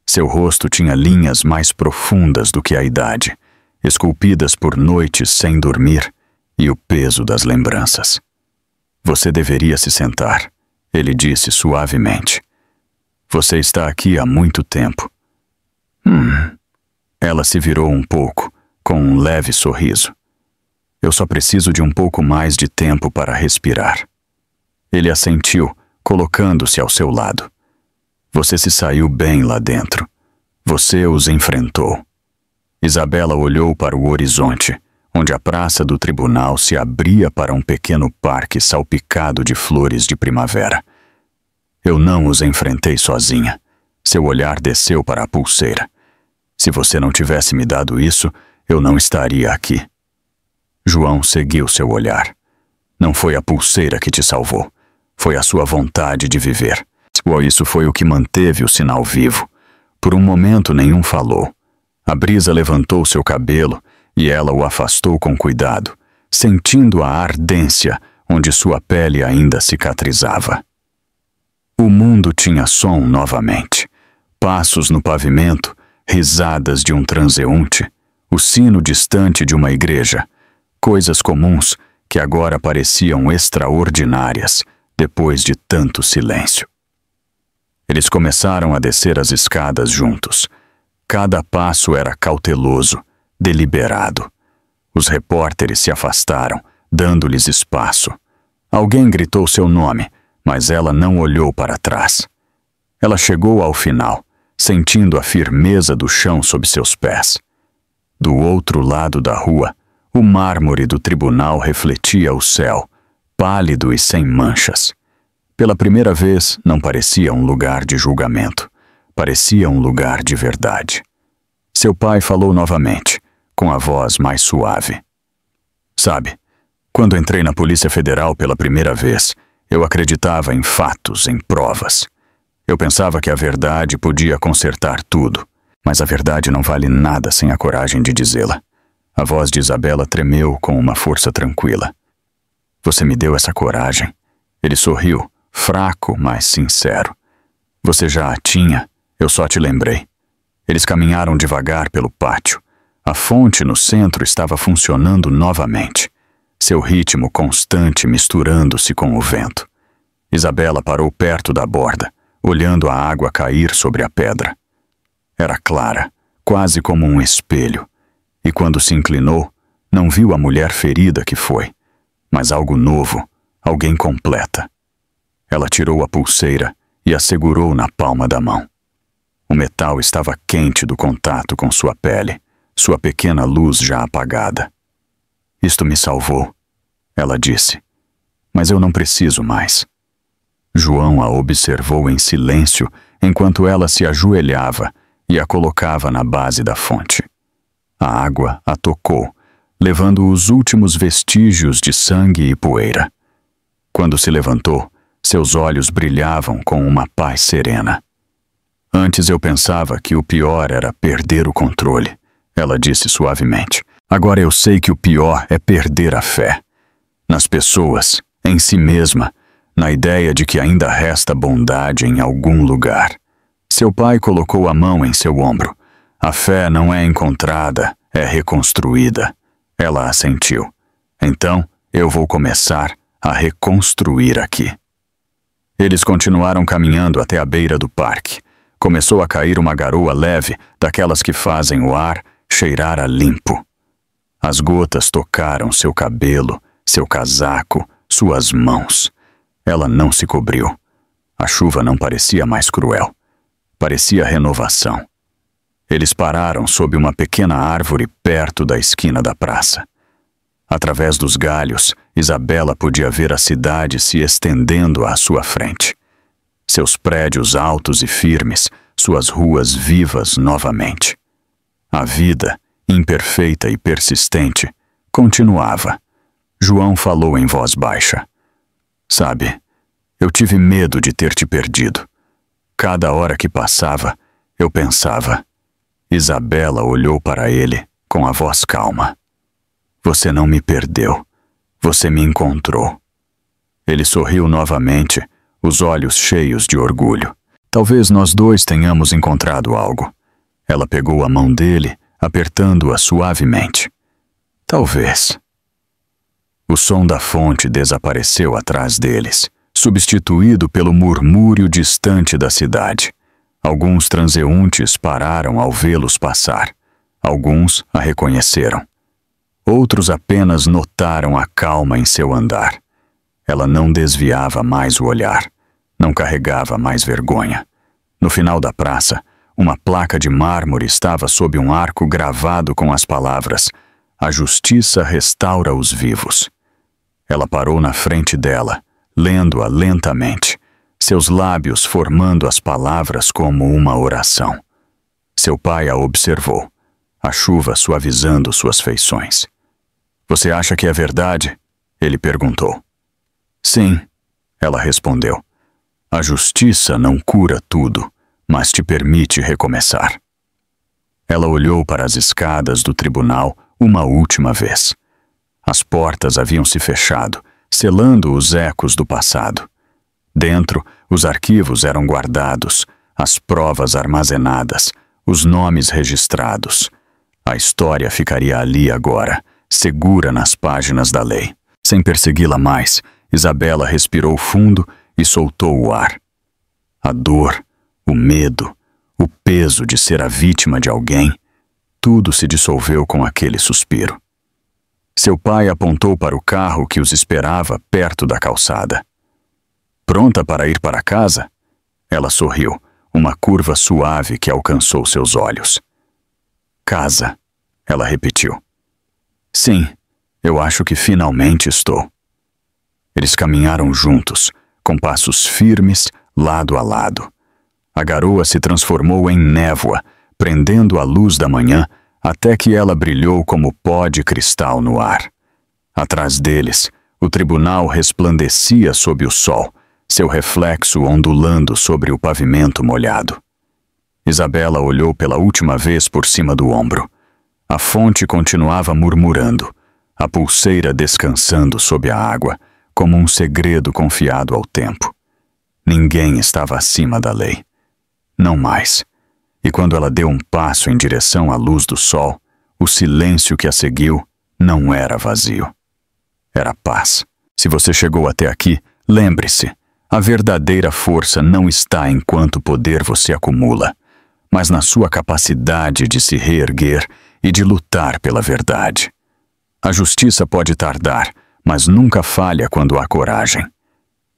Seu rosto tinha linhas mais profundas do que a idade, esculpidas por noites sem dormir e o peso das lembranças. Você deveria se sentar, ele disse suavemente. Você está aqui há muito tempo. Ela se virou um pouco, com um leve sorriso. Eu só preciso de um pouco mais de tempo para respirar. Ele assentiu, colocando-se ao seu lado. Você se saiu bem lá dentro. Você os enfrentou. Isabela olhou para o horizonte, onde a praça do tribunal se abria para um pequeno parque salpicado de flores de primavera. Eu não os enfrentei sozinha. Seu olhar desceu para a pulseira. Se você não tivesse me dado isso, eu não estaria aqui. João seguiu seu olhar. Não foi a pulseira que te salvou. Foi a sua vontade de viver. Isso foi o que manteve o sinal vivo. Por um momento nenhum falou. A brisa levantou seu cabelo e ela o afastou com cuidado, sentindo a ardência onde sua pele ainda cicatrizava. O mundo tinha som novamente. Passos no pavimento, risadas de um transeunte, o sino distante de uma igreja, coisas comuns que agora pareciam extraordinárias depois de tanto silêncio. Eles começaram a descer as escadas juntos. Cada passo era cauteloso, deliberado. Os repórteres se afastaram, dando-lhes espaço. Alguém gritou seu nome, mas ela não olhou para trás. Ela chegou ao final, sentindo a firmeza do chão sob seus pés. Do outro lado da rua, o mármore do tribunal refletia o céu, pálido e sem manchas. Pela primeira vez, não parecia um lugar de julgamento. Parecia um lugar de verdade. Seu pai falou novamente, com a voz mais suave. Sabe, Quando entrei na Polícia Federal pela primeira vez, eu acreditava em fatos, em provas. Eu pensava que a verdade podia consertar tudo, mas a verdade não vale nada sem a coragem de dizê-la. A voz de Isabela tremeu com uma força tranquila. Você me deu essa coragem. Ele sorriu, fraco, mas sincero. Você já a tinha, eu só te lembrei. Eles caminharam devagar pelo pátio. A fonte no centro estava funcionando novamente, seu ritmo constante misturando-se com o vento. Isabela parou perto da borda, olhando a água cair sobre a pedra. Era clara, quase como um espelho, e quando se inclinou, não viu a mulher ferida que foi, mas algo novo, alguém completa. Ela tirou a pulseira e a segurou na palma da mão. O metal estava quente do contato com sua pele, sua pequena luz já apagada. Isto me salvou, ela disse, mas eu não preciso mais. João a observou em silêncio enquanto ela se ajoelhava e a colocava na base da fonte. A água a tocou, levando os últimos vestígios de sangue e poeira. Quando se levantou, seus olhos brilhavam com uma paz serena. Antes eu pensava que o pior era perder o controle, ela disse suavemente. Agora eu sei que o pior é perder a fé. Nas pessoas, em si mesma, na ideia de que ainda resta bondade em algum lugar. Seu pai colocou a mão em seu ombro. A fé não é encontrada, é reconstruída. Ela assentiu. Então, eu vou começar a reconstruir aqui. Eles continuaram caminhando até a beira do parque. Começou a cair uma garoa leve, daquelas que fazem o ar cheirar a limpo. As gotas tocaram seu cabelo, seu casaco, suas mãos. Ela não se cobriu. A chuva não parecia mais cruel. Parecia renovação. Eles pararam sob uma pequena árvore perto da esquina da praça. Através dos galhos, Isabela podia ver a cidade se estendendo à sua frente. Seus prédios altos e firmes, suas ruas vivas novamente. A vida, imperfeita e persistente, continuava. João falou em voz baixa. Sabe, eu tive medo de ter te perdido. Cada hora que passava, eu pensava. Isabela olhou para ele com a voz calma. Você não me perdeu. Você me encontrou. Ele sorriu novamente, os olhos cheios de orgulho. Talvez nós dois tenhamos encontrado algo. Ela pegou a mão dele, apertando-a suavemente. Talvez. O som da fonte desapareceu atrás deles, substituído pelo murmúrio distante da cidade. Alguns transeuntes pararam ao vê-los passar. Alguns a reconheceram. Outros apenas notaram a calma em seu andar. Ela não desviava mais o olhar, não carregava mais vergonha. No final da praça, uma placa de mármore estava sob um arco gravado com as palavras: A justiça restaura os vivos. Ela parou na frente dela, lendo-a lentamente, seus lábios formando as palavras como uma oração. Seu pai a observou, a chuva suavizando suas feições. Você acha que é verdade? Ele perguntou. Sim, ela respondeu. A justiça não cura tudo, mas te permite recomeçar. Ela olhou para as escadas do tribunal uma última vez. As portas haviam se fechado, selando os ecos do passado. Dentro, os arquivos eram guardados, as provas armazenadas, os nomes registrados. A história ficaria ali agora, segura nas páginas da lei. Sem persegui-la mais, Isabela respirou fundo e soltou o ar. A dor, o medo, o peso de ser a vítima de alguém, tudo se dissolveu com aquele suspiro. Seu pai apontou para o carro que os esperava perto da calçada. Pronta para ir para casa? Ela sorriu, uma curva suave que alcançou seus olhos. Casa, ela repetiu. Sim, eu acho que finalmente estou. Eles caminharam juntos, com passos firmes, lado a lado. A garoa se transformou em névoa, prendendo a luz da manhã até que ela brilhou como pó de cristal no ar. Atrás deles, o tribunal resplandecia sob o sol, seu reflexo ondulando sobre o pavimento molhado. Isabela olhou pela última vez por cima do ombro. A fonte continuava murmurando, a pulseira descansando sob a água, como um segredo confiado ao tempo. Ninguém estava acima da lei. Não mais. E quando ela deu um passo em direção à luz do sol, o silêncio que a seguiu não era vazio. Era paz. Se você chegou até aqui, lembre-se, a verdadeira força não está em quanto poder você acumula, mas na sua capacidade de se reerguer e de lutar pela verdade. A justiça pode tardar, mas nunca falha quando há coragem.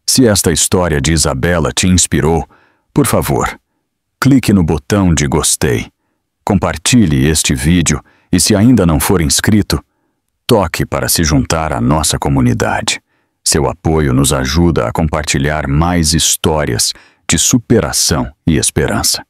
Se esta história de Isabela te inspirou, por favor, clique no botão de gostei, compartilhe este vídeo e, se ainda não for inscrito, toque para se juntar à nossa comunidade. Seu apoio nos ajuda a compartilhar mais histórias de superação e esperança.